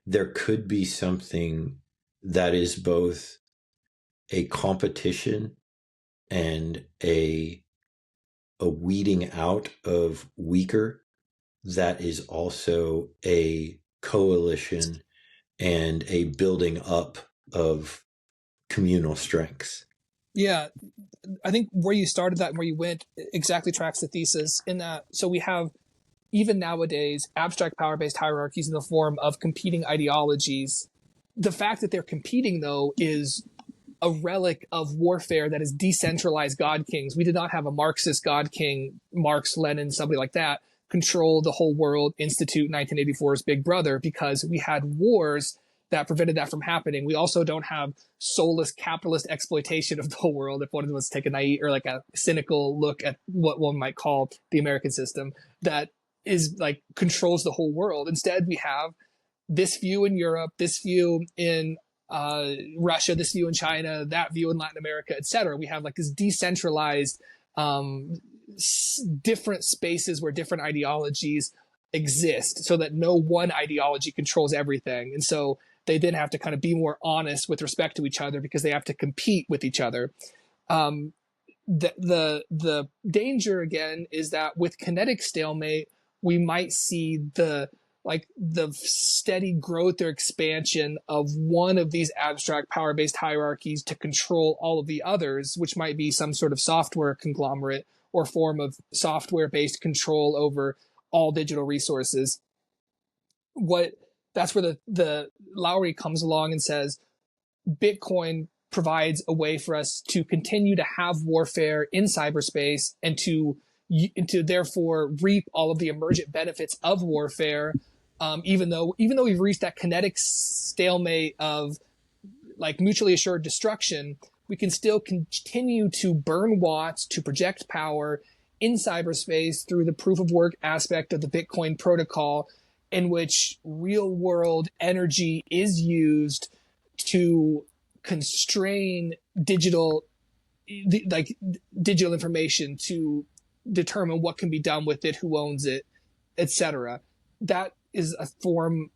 there could be something that is both a competition and a weeding out of weaker, that is also a coalition and a building up of communal strengths. Yeah, I think where you started that and where you went exactly tracks the thesis in that. So we have, even nowadays, abstract power-based hierarchies in the form of competing ideologies. The fact that they're competing, though, is a relic of warfare that is decentralized god kings. We did not have a Marxist god king, Marx, Lenin, somebody like that, control the whole world, institute 1984's Big Brother, because we had wars that prevented that from happening. We also don't have soulless capitalist exploitation of the whole world, if one was to take a naive or like a cynical look at what one might call the American system, that is like controls the whole world. Instead, we have this view in Europe, this view in Russia, this view in China, that view in Latin America, etc. We have like this decentralized, different spaces where different ideologies exist, so that no one ideology controls everything. And so they then have to kind of be more honest with respect to each other, because they have to compete with each other. The danger again is that with kinetic stalemate, we might see the steady growth or expansion of one of these abstract power-based hierarchies to control all of the others, which might be some sort of software conglomerate or form of software-based control over all digital resources. That's where the Lowery comes along and says, Bitcoin provides a way for us to continue to have warfare in cyberspace, and to therefore reap all of the emergent benefits of warfare, even though we've reached that kinetic stalemate of like mutually assured destruction. We can still continue to burn watts to project power in cyberspace through the proof of work aspect of the Bitcoin protocol, in which real world energy is used to constrain digital information, to determine what can be done with it, who owns it, etc. That is a form,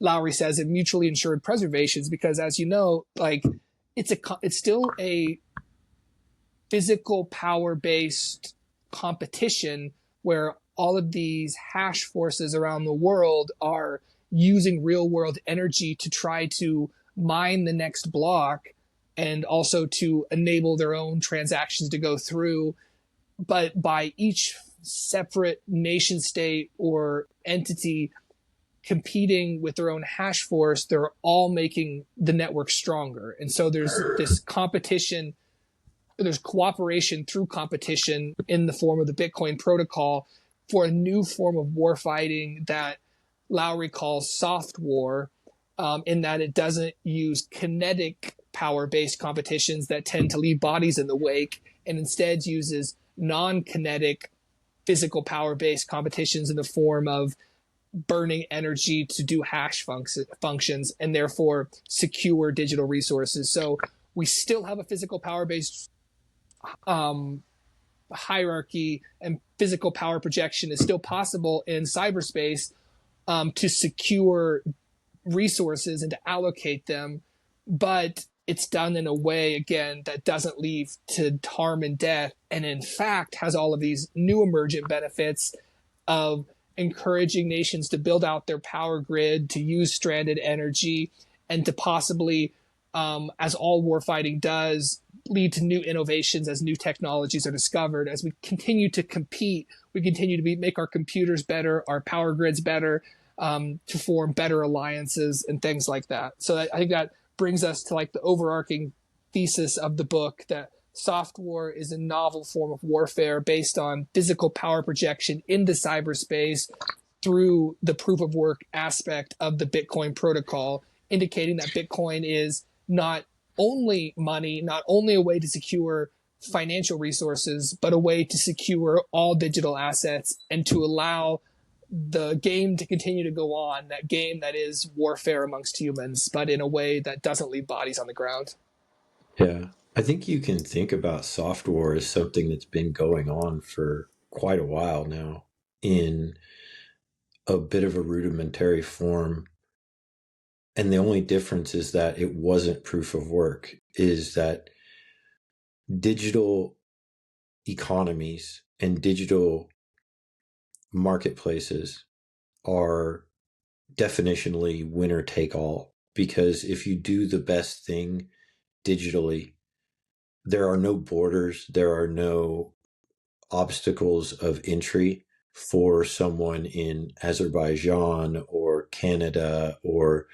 Lowery says, of mutually insured preservations, because as you know, like it's still a physical power-based competition where all of these hash forces around the world are using real world energy to try to mine the next block, and also to enable their own transactions to go through. But by each separate nation state or entity competing with their own hash force, they're all making the network stronger. And so there's this competition, there's cooperation through competition in the form of the Bitcoin protocol for a new form of warfighting that Lowery calls SOFTWAR, in that it doesn't use kinetic power-based competitions that tend to leave bodies in the wake, and instead uses non-kinetic physical power-based competitions in the form of burning energy to do hash functions and therefore secure digital resources. So we still have a physical power-based hierarchy, and physical power projection is still possible in cyberspace, to secure resources and to allocate them, but it's done in a way, again, that doesn't lead to harm and death, and in fact has all of these new emergent benefits of encouraging nations to build out their power grid, to use stranded energy, and to possibly, as all warfighting does, lead to new innovations as new technologies are discovered. As we continue to compete, we continue to make our computers better, our power grids better, to form better alliances and things like that. So I think that brings us to like the overarching thesis of the book, that SOFTWAR is a novel form of warfare based on physical power projection into cyberspace through the proof of work aspect of the Bitcoin protocol, indicating that Bitcoin is not only money, not only a way to secure financial resources, but a way to secure all digital assets and to allow the game to continue to go on, that game that is warfare amongst humans, but in a way that doesn't leave bodies on the ground. Yeah. I think you can think about software as something that's been going on for quite a while now in a bit of a rudimentary form. And the only difference is that it wasn't proof of work, is that digital economies and digital marketplaces are definitionally winner take all, because if you do the best thing digitally, there are no borders, there are no obstacles of entry for someone in Azerbaijan or Canada or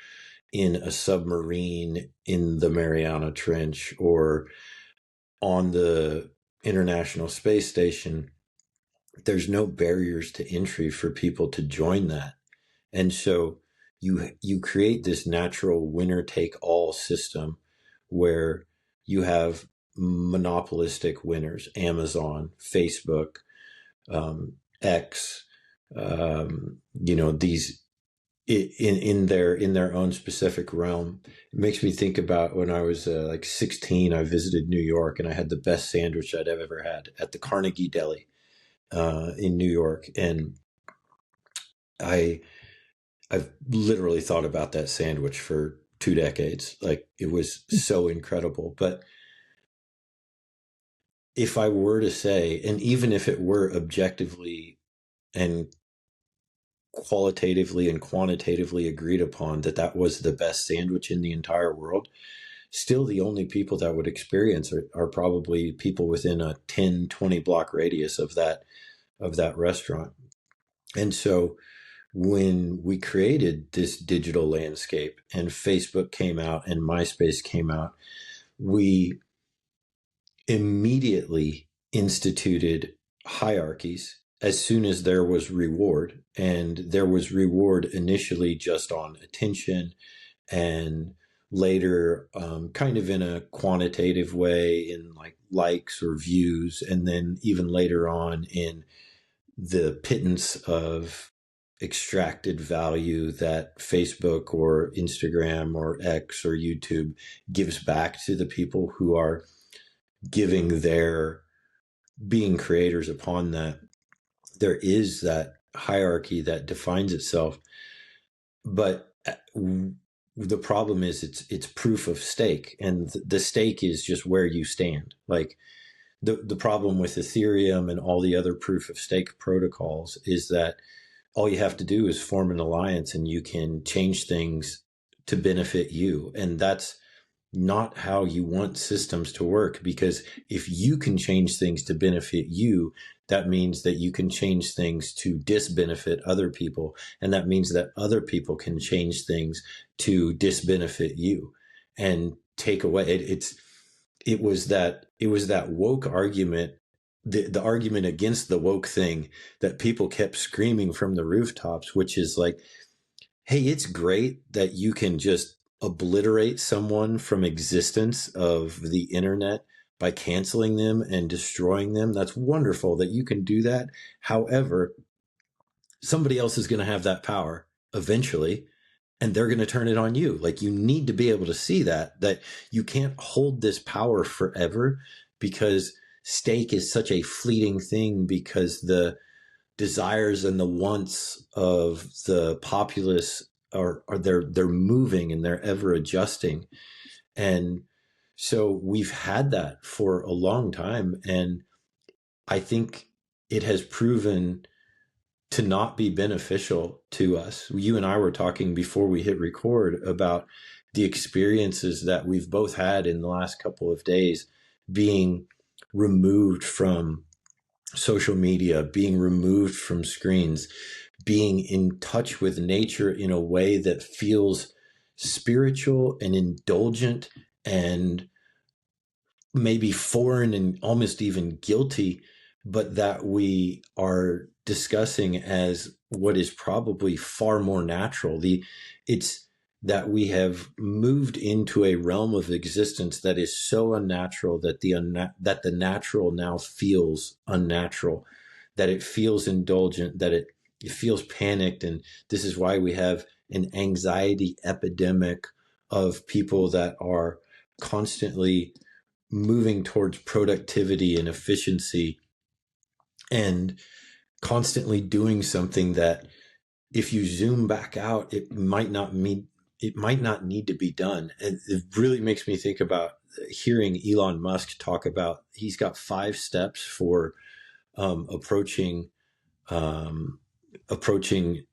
in a submarine in the Mariana Trench or on the International Space Station. There's no barriers to entry for people to join that. And so you create this natural winner take all system where you have monopolistic winners: Amazon, Facebook, X, these in their own specific realm. It makes me think about when I was like 16. I visited New York and I had the best sandwich I'd ever had at the Carnegie Deli in New York, and I've literally thought about that sandwich for 2 decades. Like, it was so incredible. But if I were to say, and even if it were objectively and qualitatively and quantitatively agreed upon that that was the best sandwich in the entire world, still the only people that would experience it are probably people within a 10-20 block radius of that restaurant. And so when we created this digital landscape and Facebook came out and MySpace came out, we immediately instituted hierarchies as soon as there was reward. And there was reward initially just on attention, and later kind of in a quantitative way in like likes or views, and then even later on in the pittance of extracted value that Facebook or Instagram or X or YouTube gives back to the people who are giving their being creators upon that. There is that hierarchy that defines itself, but the problem is it's proof of stake, and the stake is just where you stand. Like, the problem with Ethereum and all the other proof of stake protocols is that all you have to do is form an alliance and you can change things to benefit you. And that's not how you want systems to work. Because if you can change things to benefit you, that means that you can change things to disbenefit other people. And that means that other people can change things to disbenefit you and take away it was that woke argument, the argument against the woke thing that people kept screaming from the rooftops, which is like, hey, it's great that you can just obliterate someone from existence of the internet by canceling them and destroying them. That's wonderful that you can do that. However, somebody else is going to have that power eventually, and they're going to turn it on you. Like, you need to be able to see that you can't hold this power forever, because stake is such a fleeting thing, because the desires and the wants of the populace are they're moving and they're ever adjusting. And so we've had that for a long time, and I think it has proven to not be beneficial to us. You and I were talking before we hit record about the experiences that we've both had in the last couple of days, being removed from social media, being removed from screens, being in touch with nature in a way that feels spiritual and indulgent and maybe foreign and almost even guilty, but that we are discussing as what is probably far more natural. It's that we have moved into a realm of existence that is so unnatural that the natural now feels unnatural, that it feels indulgent, that it feels panicked. And this is why we have an anxiety epidemic of people that are constantly moving towards productivity and efficiency and constantly doing something that, if you zoom back out, it might not need to be done. And it really makes me think about hearing Elon Musk talk about, he's got 5 steps for approaching an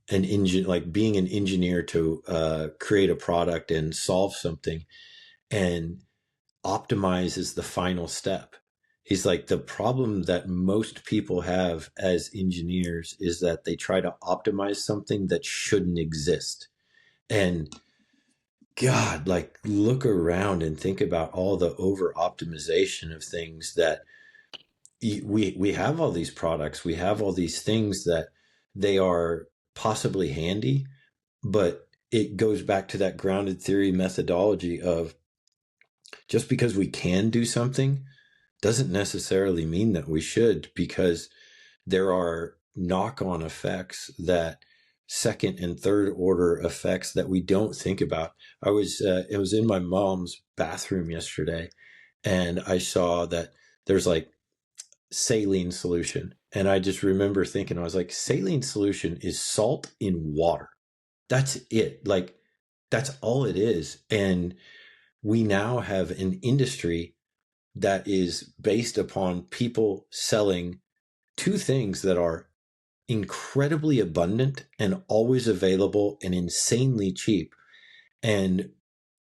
engine, like being an engineer to create a product and solve something. And optimize is the final step. He's like, the problem that most people have as engineers is that they try to optimize something that shouldn't exist. And God, like, look around and think about all the over optimization of things that we have. All these products, we have all these things that they are possibly handy, but it goes back to that grounded theory methodology of, just because we can do something doesn't necessarily mean that we should, because there are knock-on effects, that second and third order effects that we don't think about. It was in my mom's bathroom yesterday, and I saw that there's like saline solution. And I just remember thinking, I was like, saline solution is salt in water. That's it. Like, that's all it is. And we now have an industry that is based upon people selling 2 things that are incredibly abundant and always available and insanely cheap. And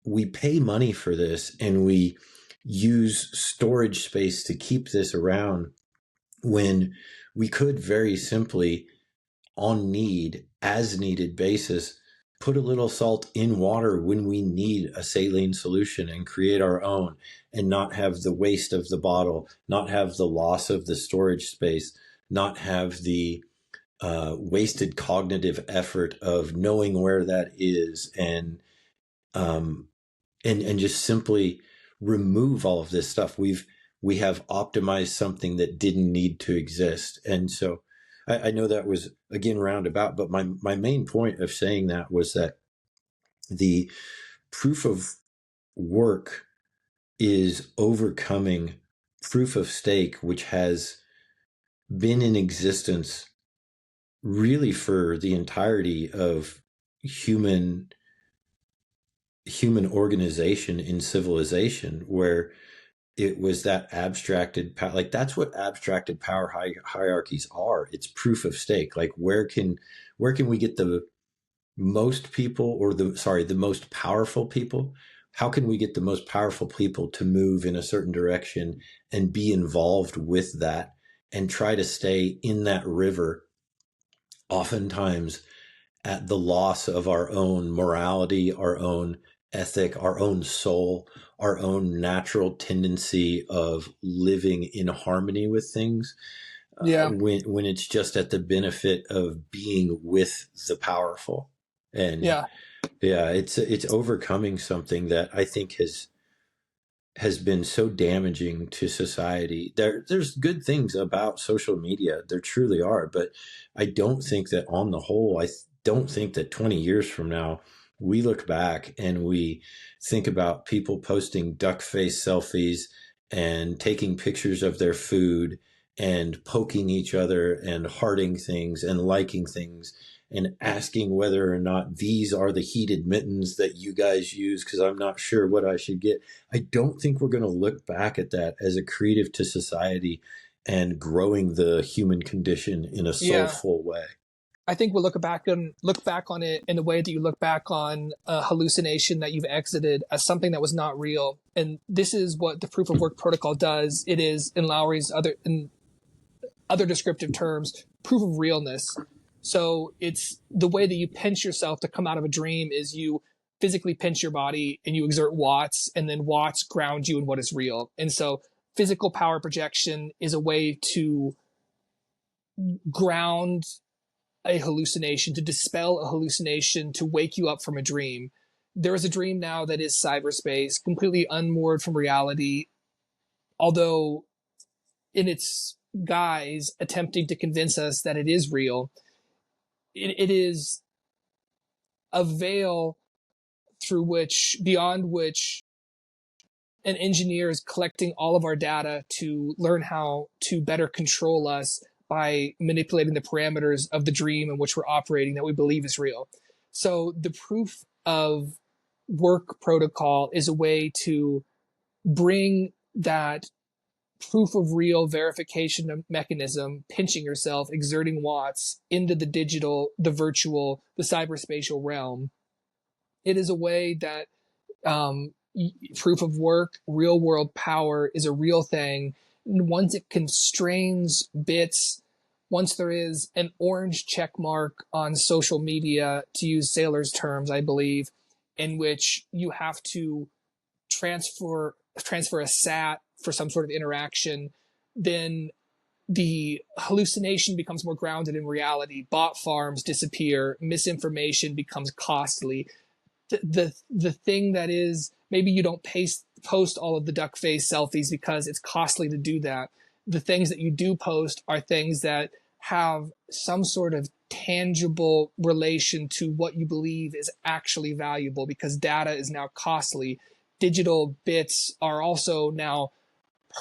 we pay money for this, and we use storage space to keep this around, when we could very simply, on need, as needed basis, put a little salt in water when we need a saline solution and create our own, and not have the waste of the bottle, not have the loss of the storage space, not have the wasted cognitive effort of knowing where that is, um, and just simply remove all of this stuff. We have optimized something that didn't need to exist. And so I know that was, again, roundabout, but my main point of saying that was that the proof of work is overcoming proof of stake, which has been in existence really for the entirety of human organization in civilization, where it was that abstracted power. Like, that's what abstracted power hierarchies are. It's proof of stake. Like, where can we get the most people, or the most powerful people? how can we get the most powerful people to move in a certain direction and be involved with that and try to stay in that river, oftentimes at the loss of our own morality, our own ethic, our own soul, our own natural tendency of living in harmony with things, Yeah. when it's just at the benefit of being with the powerful. And Yeah. yeah, it's overcoming something that I think has been so damaging to society. There's good things about social media. There truly are, but I don't think that on the whole, don't think that 20 years from now, we look back and we think about people posting duck face selfies and taking pictures of their food and poking each other and hearting things and liking things and asking whether or not these are the heated mittens that you guys use, because I'm not sure what I should get. I don't think we're going to look back at that as a creative to society and growing the human condition in a Yeah. soulful way. I think we'll look back on it in the way that you look back on a hallucination that you've exited as something that was not real. And this is what the proof of work protocol does. It is, in Lowery's in other descriptive terms, proof of realness. So it's the way that you pinch yourself to come out of a dream is you physically pinch your body and you exert watts, and then watts ground you in what is real. And so physical power projection is a way to ground a hallucination, to dispel a hallucination, to wake you up from a dream. There is a dream now that is cyberspace, completely unmoored from reality, although in its guise attempting to convince us that it is real. It is a veil through which, beyond which, an engineer is collecting all of our data to learn how to better control us by manipulating the parameters of the dream in which we're operating that we believe is real. So the proof of work protocol is a way to bring that proof of real verification mechanism, pinching yourself, exerting watts, into the digital, the virtual, the cyberspatial realm. It is a way that proof of work, real world power is a real thing. Once it constrains bits, once there is an orange check mark on social media, to use Sailor's terms, I believe, in which you have to transfer a sat for some sort of interaction, then the hallucination becomes more grounded in reality. Bot farms disappear, misinformation becomes costly. The thing that is, maybe you don't post all of the duck face selfies because it's costly to do that. The things that you do post are things that have some sort of tangible relation to what you believe is actually valuable, because data is now costly. Digital bits are also now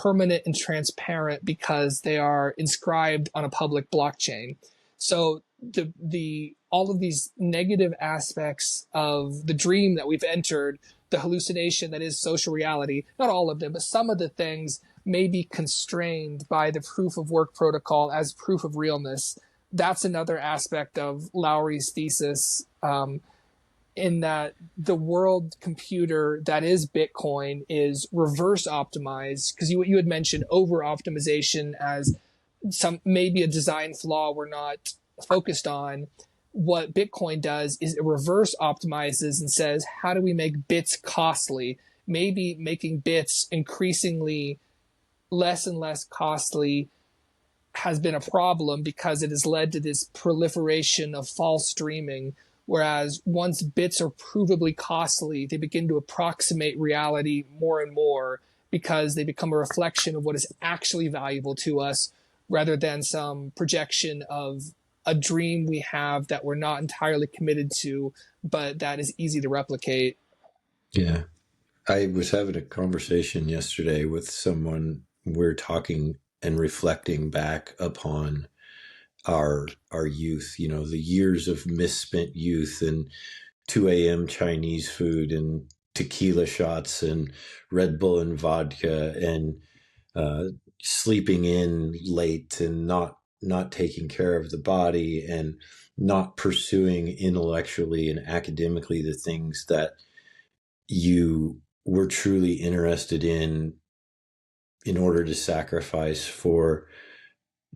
permanent and transparent because they are inscribed on a public blockchain. So the all of these negative aspects of the dream that we've entered, the hallucination that is social reality, not all of them, but some of the things may be constrained by the proof of work protocol as proof of realness. That's another aspect of Lowery's thesis, in that the world computer that is Bitcoin is reverse optimized, because you had mentioned over optimization as some maybe a design flaw we're not focused on. What Bitcoin does is it reverse optimizes and says, how do we make bits costly? Maybe making bits increasingly less and less costly has been a problem because it has led to this proliferation of false streaming. Whereas once bits are provably costly, they begin to approximate reality more and more because they become a reflection of what is actually valuable to us, rather than some projection of a dream we have that we're not entirely committed to, but that is easy to replicate. Yeah. I was having a conversation yesterday with someone. We're talking and reflecting back upon our youth, the years of misspent youth and 2 a.m. Chinese food and tequila shots and Red Bull and vodka and uh, sleeping in late and not taking care of the body and not pursuing intellectually and academically the things that you were truly interested in order to sacrifice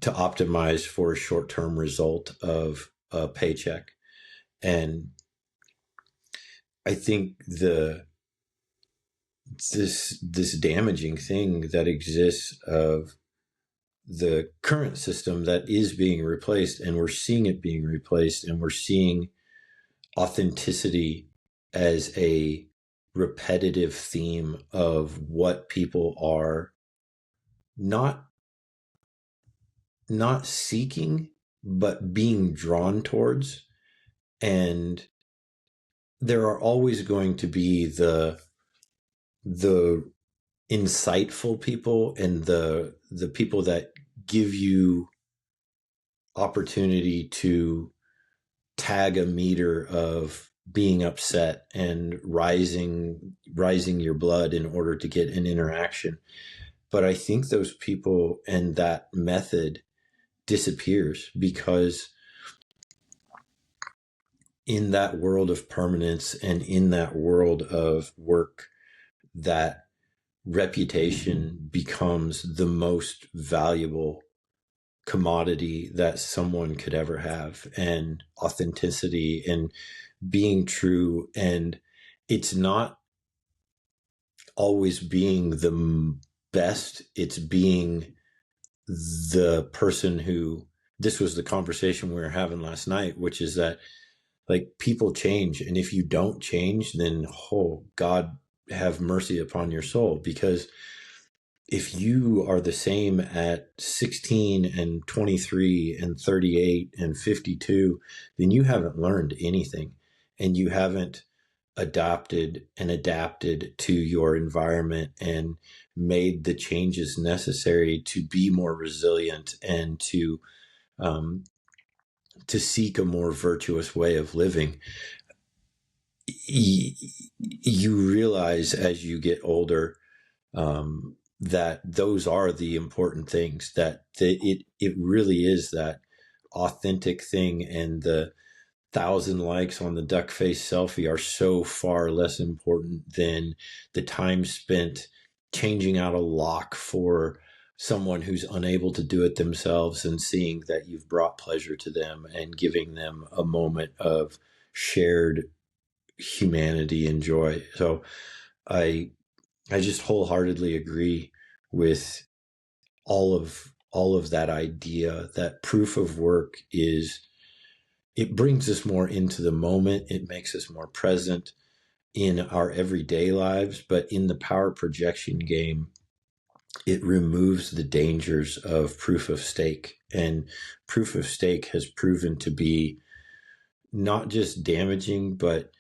to optimize for a short-term result of a paycheck. And I think this damaging thing that exists of the current system that is being replaced, and we're seeing it being replaced, and we're seeing authenticity as a repetitive theme of what people are not seeking, but being drawn towards. And there are always going to be the insightful people and the people that give you opportunity to tag a meter of being upset and rising your blood in order to get an interaction. But I think those people and that method disappears, because in that world of permanence and in that world of work, that reputation becomes the most valuable commodity that someone could ever have, and authenticity and being true. And it's not always being the best, it's being the person who, this was the conversation we were having last night, which is that, like, people change, and if you don't change, then, oh God, have mercy upon your soul. Because if you are the same at 16 and 23 and 38 and 52, then you haven't learned anything, and you haven't adopted and adapted to your environment and made the changes necessary to be more resilient and to seek a more virtuous way of living. You realize as you get older that those are the important things, that it really is that authentic thing, and the 1,000 likes on the duck face selfie are so far less important than the time spent changing out a lock for someone who's unable to do it themselves, and seeing that you've brought pleasure to them and giving them a moment of shared humanity and joy. So I just wholeheartedly agree with all of that idea that proof of work it brings us more into the moment. It makes us more present in our everyday lives, but in the power projection game, it removes the dangers of proof of stake. And proof of stake has proven to be not just damaging, but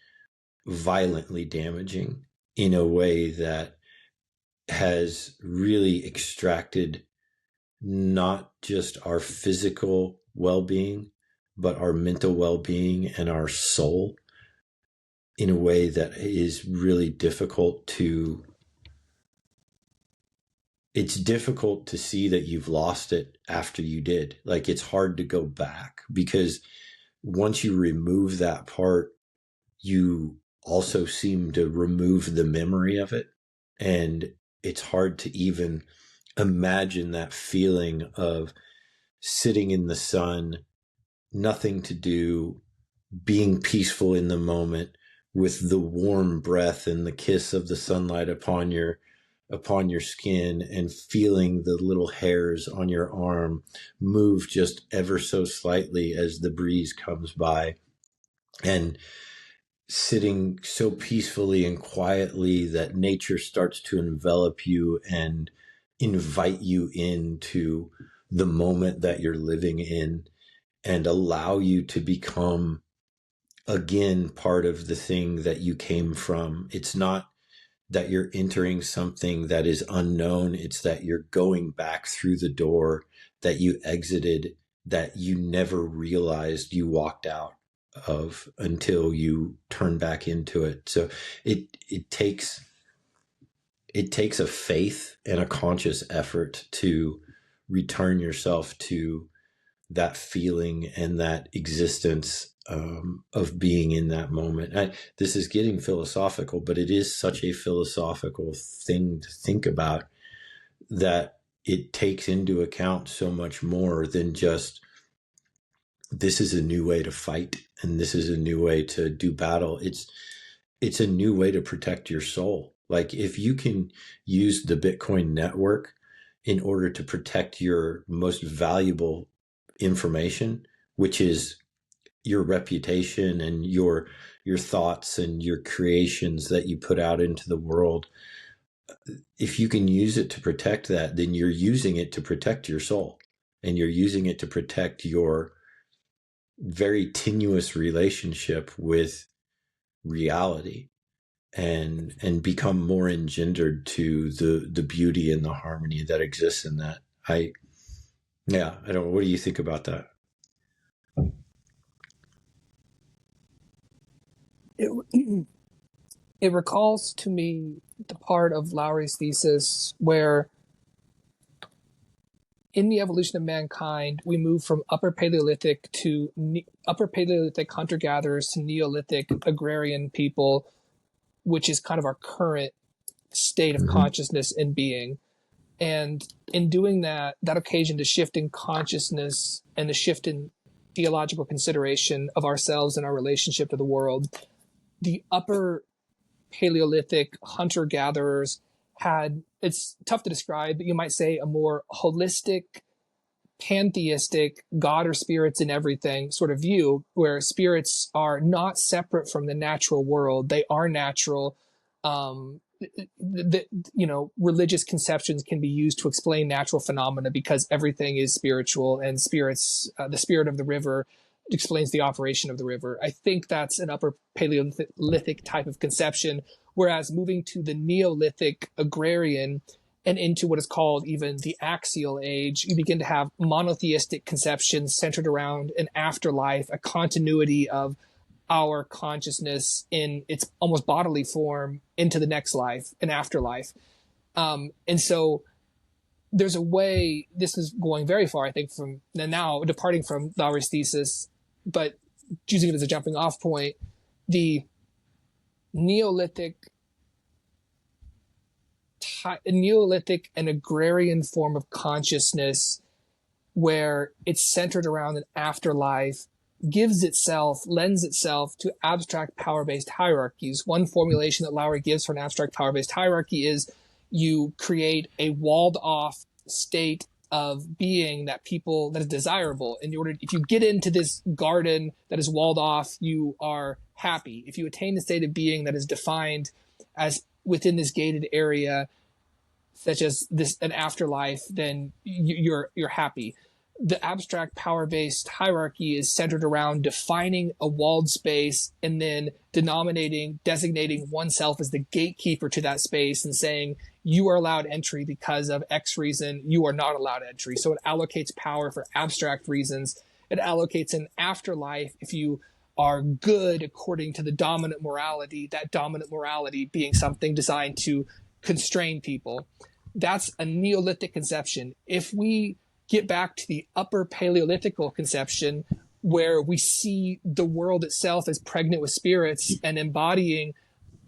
violently damaging in a way that has really extracted not just our physical well-being, but our mental well-being and our soul in a way that is really difficult to, it's difficult to see that you've lost it after you did. Like, it's hard to go back, because once you remove that part, you also seem to remove the memory of it. And it's hard to even imagine that feeling of sitting in the sun, nothing to do, being peaceful in the moment, with the warm breath and the kiss of the sunlight upon your skin, and feeling the little hairs on your arm move just ever so slightly as the breeze comes by, and sitting so peacefully and quietly that nature starts to envelop you and invite you into the moment that you're living in, and allow you to become again part of the thing that you came from. It's not that you're entering something that is unknown. It's that you're going back through the door that you exited, that you never realized you walked out of until you turn back into it. So it takes a faith and a conscious effort to return yourself to that feeling and that existence of being in that moment. This is getting philosophical, but it is such a philosophical thing to think about, that it takes into account so much more than just, this is a new way to fight and this is a new way to do battle. It's a new way to protect your soul. Like, if you can use the Bitcoin network in order to protect your most valuable information, which is your reputation and your thoughts and your creations that you put out into the world, if you can use it to protect that, then you're using it to protect your soul, and you're using it to protect your very tenuous relationship with reality, and become more engendered to the beauty and the harmony that exists in that. I don't know. What do you think about that? It, it recalls to me the part of Lowery's thesis where in the evolution of mankind, we move from upper Paleolithic hunter-gatherers to Neolithic agrarian people, which is kind of our current state of consciousness and being. And in doing that, that occasioned a shift in consciousness and a shift in theological consideration of ourselves and our relationship to the world. The upper Paleolithic hunter-gatherers had, it's tough to describe, but you might say a more holistic, pantheistic, God or spirits in everything sort of view, where spirits are not separate from the natural world. They are natural. Religious conceptions can be used to explain natural phenomena because everything is spiritual, and spirits, the spirit of the river explains the operation of the river. I think that's an upper Paleolithic type of conception, whereas moving to the Neolithic agrarian and into what is called even the axial age, you begin to have monotheistic conceptions centered around an afterlife, a continuity of our consciousness in its almost bodily form into the next life, an afterlife. And so there's a way, this is going very far, I think, from now departing from Lowery's thesis, but using it as a jumping off point, the Neolithic and agrarian form of consciousness, where it's centered around an afterlife, lends itself to abstract power-based hierarchies. One formulation that Lowery gives for an abstract power-based hierarchy is you create a walled-off state of being that is desirable. If you get into this garden that is walled off, you are happy. If you attain the state of being that is defined as within this gated area, such as an afterlife, then you're happy. The abstract power-based hierarchy is centered around defining a walled space and then designating oneself as the gatekeeper to that space and saying, you are allowed entry because of X reason, you are not allowed entry. So it allocates power for abstract reasons. It allocates an afterlife if you are good according to the dominant morality, that dominant morality being something designed to constrain people. That's a Neolithic conception. If we get back to the upper Paleolithical conception, where we see the world itself as pregnant with spirits and embodying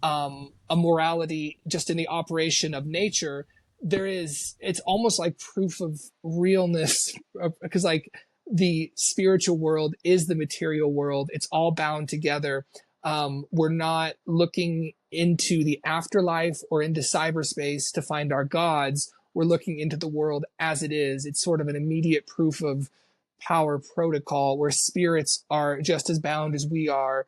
a morality just in the operation of nature, it's almost like proof of realness, because like the spiritual world is the material world. It's all bound together. We're not looking into the afterlife or into cyberspace to find our gods. We're looking into the world as it is. It's sort of an immediate proof of power protocol where spirits are just as bound as we are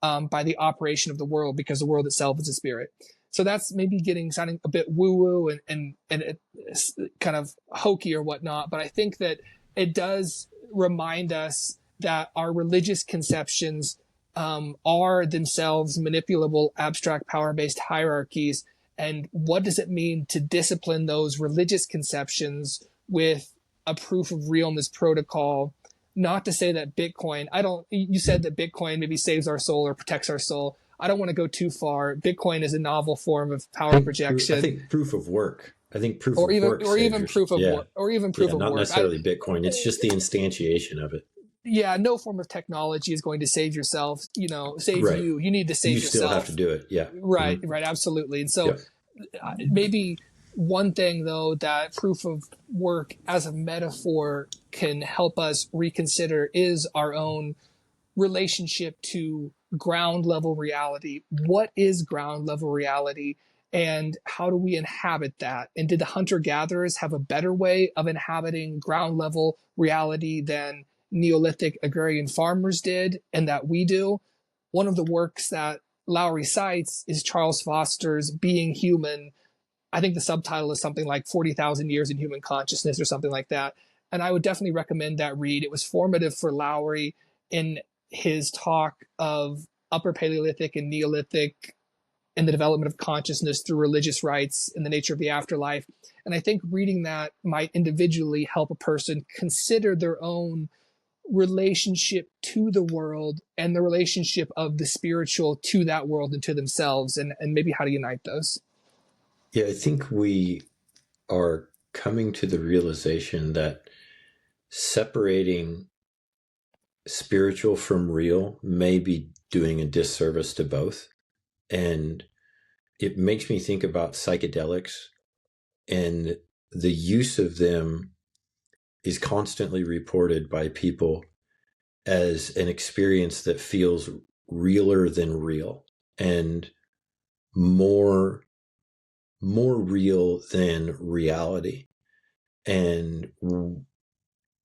by the operation of the world, because the world itself is a spirit. So that's maybe sounding a bit woo-woo and it's kind of hokey or whatnot, but I think that it does remind us that our religious conceptions are themselves manipulable, abstract, power-based hierarchies. And what does it mean to discipline those religious conceptions with a proof of realness protocol? Not to say that Bitcoin, you said that Bitcoin maybe saves our soul or protects our soul. I don't want to go too far. Bitcoin is a novel form of power projection. I think proof of work. I think proof of work or saves even your, proof of yeah. work, or even proof Yeah, of not work. necessarily Bitcoin. It's just the instantiation of it. Yeah, no form of technology is going to save yourself, save Right. you. You need to You save still have to yourself. do it. Yeah. Right, Mm-hmm. right, absolutely. And so Yep. maybe one thing though that proof of work as a metaphor can help us reconsider is our own relationship to ground level reality. What is ground level reality? And how do we inhabit that? And did the hunter gatherers have a better way of inhabiting ground level reality than Neolithic agrarian farmers did and that we do? One of the works that Lowery cites is Charles Foster's Being Human. I think the subtitle is something like 40,000 Years in Human Consciousness or something like that. And I would definitely recommend that read. It was formative for Lowery in his talk of Upper Paleolithic and Neolithic and the development of consciousness through religious rites and the nature of the afterlife. And I think reading that might individually help a person consider their own relationship to the world and the relationship of the spiritual to that world and to themselves, and maybe how to unite those. Yeah, I think we are coming to the realization that separating spiritual from real may be doing a disservice to both. And it makes me think about psychedelics, and the use of them is constantly reported by people as an experience that feels realer than real and more real than reality. And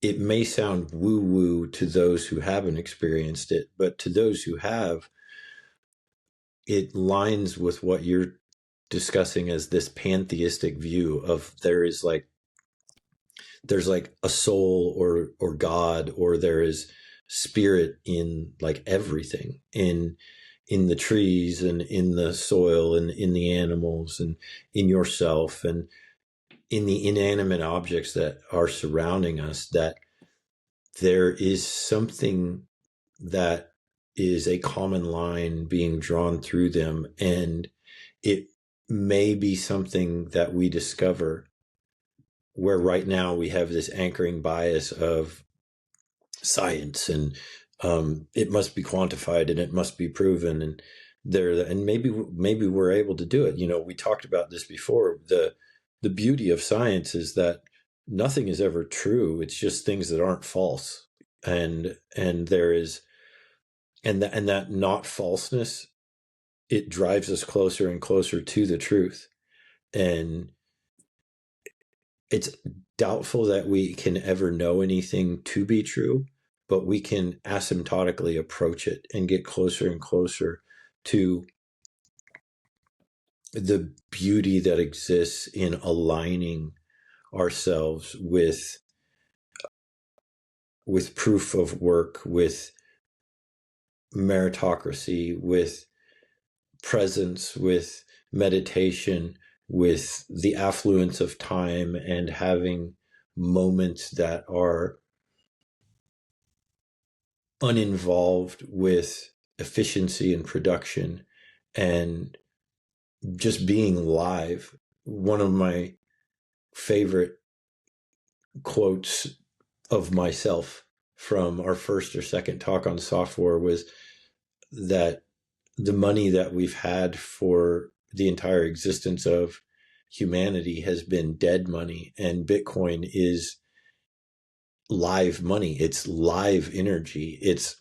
it may sound woo woo to those who haven't experienced it, but to those who have, it lines with what you're discussing as this pantheistic view of there's like a soul or God, or there is spirit in like everything, in the trees and in the soil and in the animals and in yourself and in the inanimate objects that are surrounding us, that there is something that is a common line being drawn through them. And it may be something that we discover where right now we have this anchoring bias of science and it must be quantified and it must be proven, and maybe we're able to do it. We talked about this before. The beauty of science is that nothing is ever true. It's just things that aren't false, and there is and that not falseness, it drives us closer and closer to the truth. And it's doubtful that we can ever know anything to be true, but we can asymptotically approach it and get closer and closer to the beauty that exists in aligning ourselves with proof of work, with meritocracy, with presence, with meditation, with the affluence of time, and having moments that are uninvolved with efficiency and production, and just being live. One of my favorite quotes of myself from our first or second talk on software was that the money that we've had for the entire existence of humanity has been dead money, and Bitcoin is live money. It's live energy. It's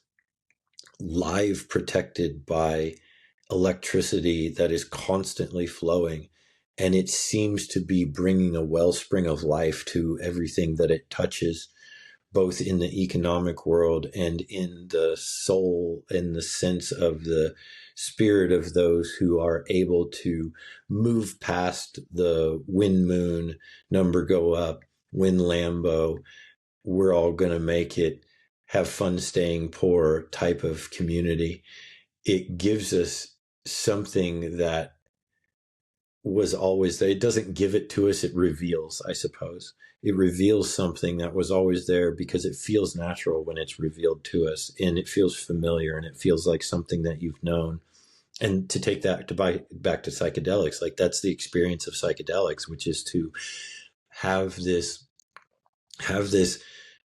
live, protected by electricity that is constantly flowing. And it seems to be bringing a wellspring of life to everything that it touches, both in the economic world and in the soul, in the sense of the spirit of those who are able to move past the wind moon number go up, win Lambo, we're all going to make it, have fun staying poor type of community. It gives us something that was always there. It doesn't give it to us, it reveals, I suppose. It reveals something that was always there because it feels natural when it's revealed to us, and it feels familiar, and it feels like something that you've known. and to take that back to psychedelics, like that's the experience of psychedelics, which is to have this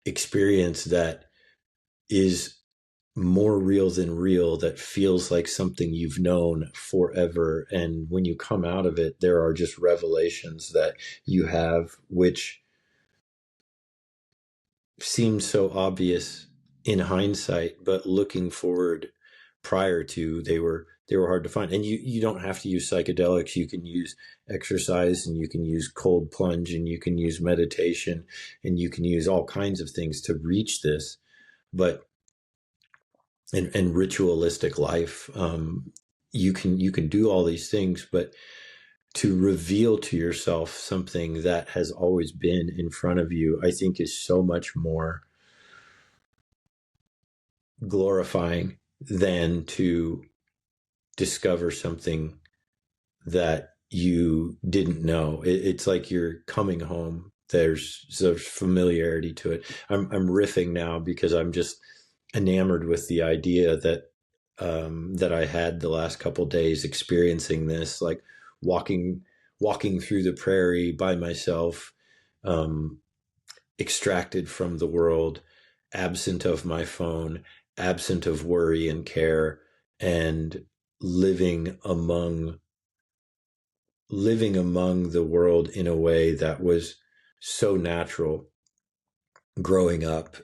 experience that is more real than real, that feels like something you've known forever. And when you come out of it, there are just revelations that you have, which seem so obvious in hindsight, but looking forward prior to, they were hard to find. And you don't have to use psychedelics. You can use exercise, and you can use cold plunge, and you can use meditation, and you can use all kinds of things to reach this. But and ritualistic life, you can do all these things, but to reveal to yourself something that has always been in front of you, I think is so much more glorifying than to discover something that you didn't know. It's like you're coming home. There's familiarity to it. I'm riffing now because I'm just enamored with the idea that I had the last couple days experiencing this, like walking walking through the prairie by myself, um, extracted from the world, absent of my phone, absent of worry and care, and living among living among the world in a way that was so natural growing up,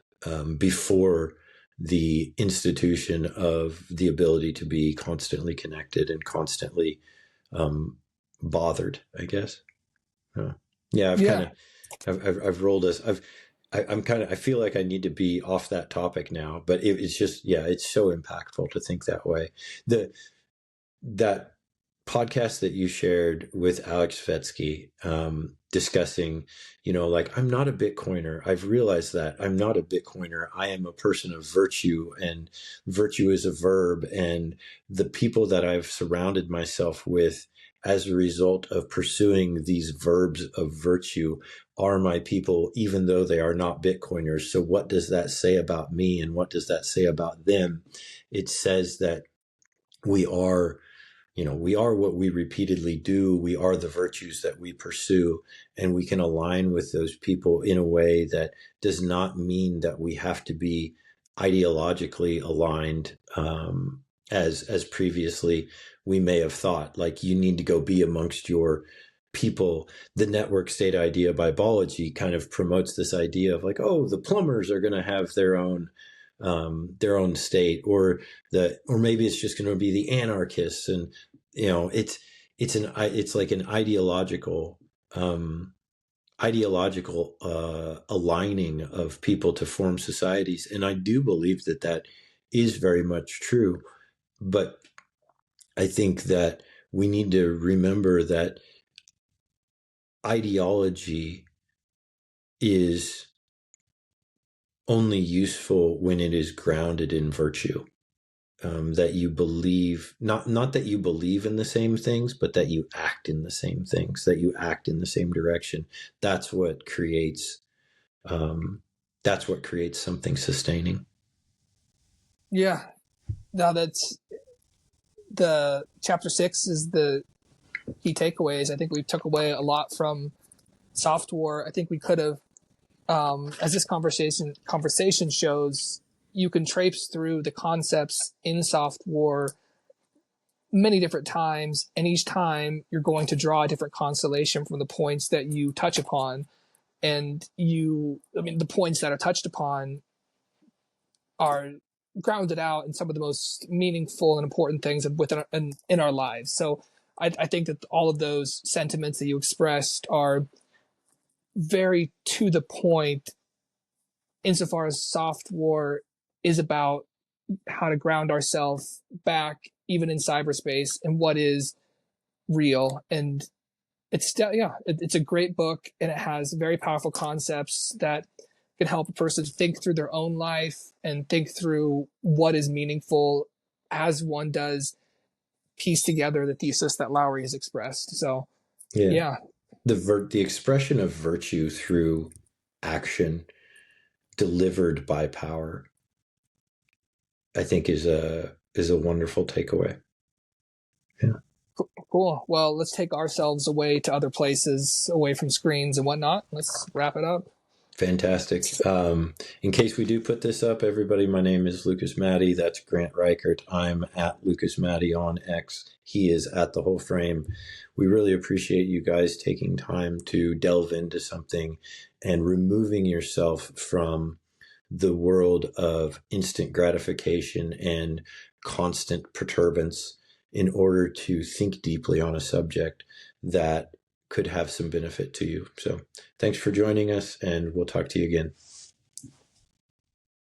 before the institution of the ability to be constantly connected and constantly, um, bothered, I guess. Yeah, yeah, I've kind Yeah. of I've rolled us. I'm kind of, I feel like I need to be off that topic now, but it's just, yeah, it's so impactful to think that way. The that podcast that you shared with Alex Vetsky, discussing, like, I'm not a Bitcoiner. I've realized that I'm not a Bitcoiner. I am a person of virtue, and virtue is a verb. And the people that I've surrounded myself with as a result of pursuing these verbs of virtue are my people, even though they are not Bitcoiners. So what does that say about me, and what does that say about them? It says that we are we are what we repeatedly do. We are the virtues that we pursue, and we can align with those people in a way that does not mean that we have to be ideologically aligned, as previously we may have thought. Like, you need to go be amongst your people. The network state idea by Balaji kind of promotes this idea of, like, oh, the plumbers are going to have their own state, or maybe it's just going to be the anarchists. And it's like an ideological aligning of people to form societies, and I do believe that that is very much true. But I think that we need to remember that ideology is only useful when it is grounded in virtue. That you believe, not that you believe in the same things, but that you act in the same things, that you act in the same direction. That's what creates um, that's what creates something sustaining. Yeah. Now that's the chapter 6 is the key takeaways. I think we took away a lot from SOFTWAR. I think we could have, as this conversation shows, you can traipse through the concepts in SOFTWAR many different times, and each time you're going to draw a different constellation from the points that you touch upon. And the points that are touched upon are grounded out in some of the most meaningful and important things in our lives. So I think that all of those sentiments that you expressed are very to the point, insofar as SOFTWAR is about how to ground ourselves back, even in cyberspace, and what is real. And it's a great book, and it has very powerful concepts that can help a person think through their own life and think through what is meaningful as one does piece together the thesis that Lowery has expressed. So Yeah, yeah. the expression of virtue through action delivered by power, I think, is a wonderful takeaway. Yeah. Cool. Well, let's take ourselves away to other places, away from screens and whatnot. Let's wrap it up. Fantastic. In case we do put this up, everybody, my name is Lucas Maddie. That's Grant Reichert. I'm at Lucas Maddie on X. He is at The Whole Frame. We really appreciate you guys taking time to delve into something and removing yourself from the world of instant gratification and constant perturbance in order to think deeply on a subject that could have some benefit to you. So thanks for joining us, and we'll talk to you again.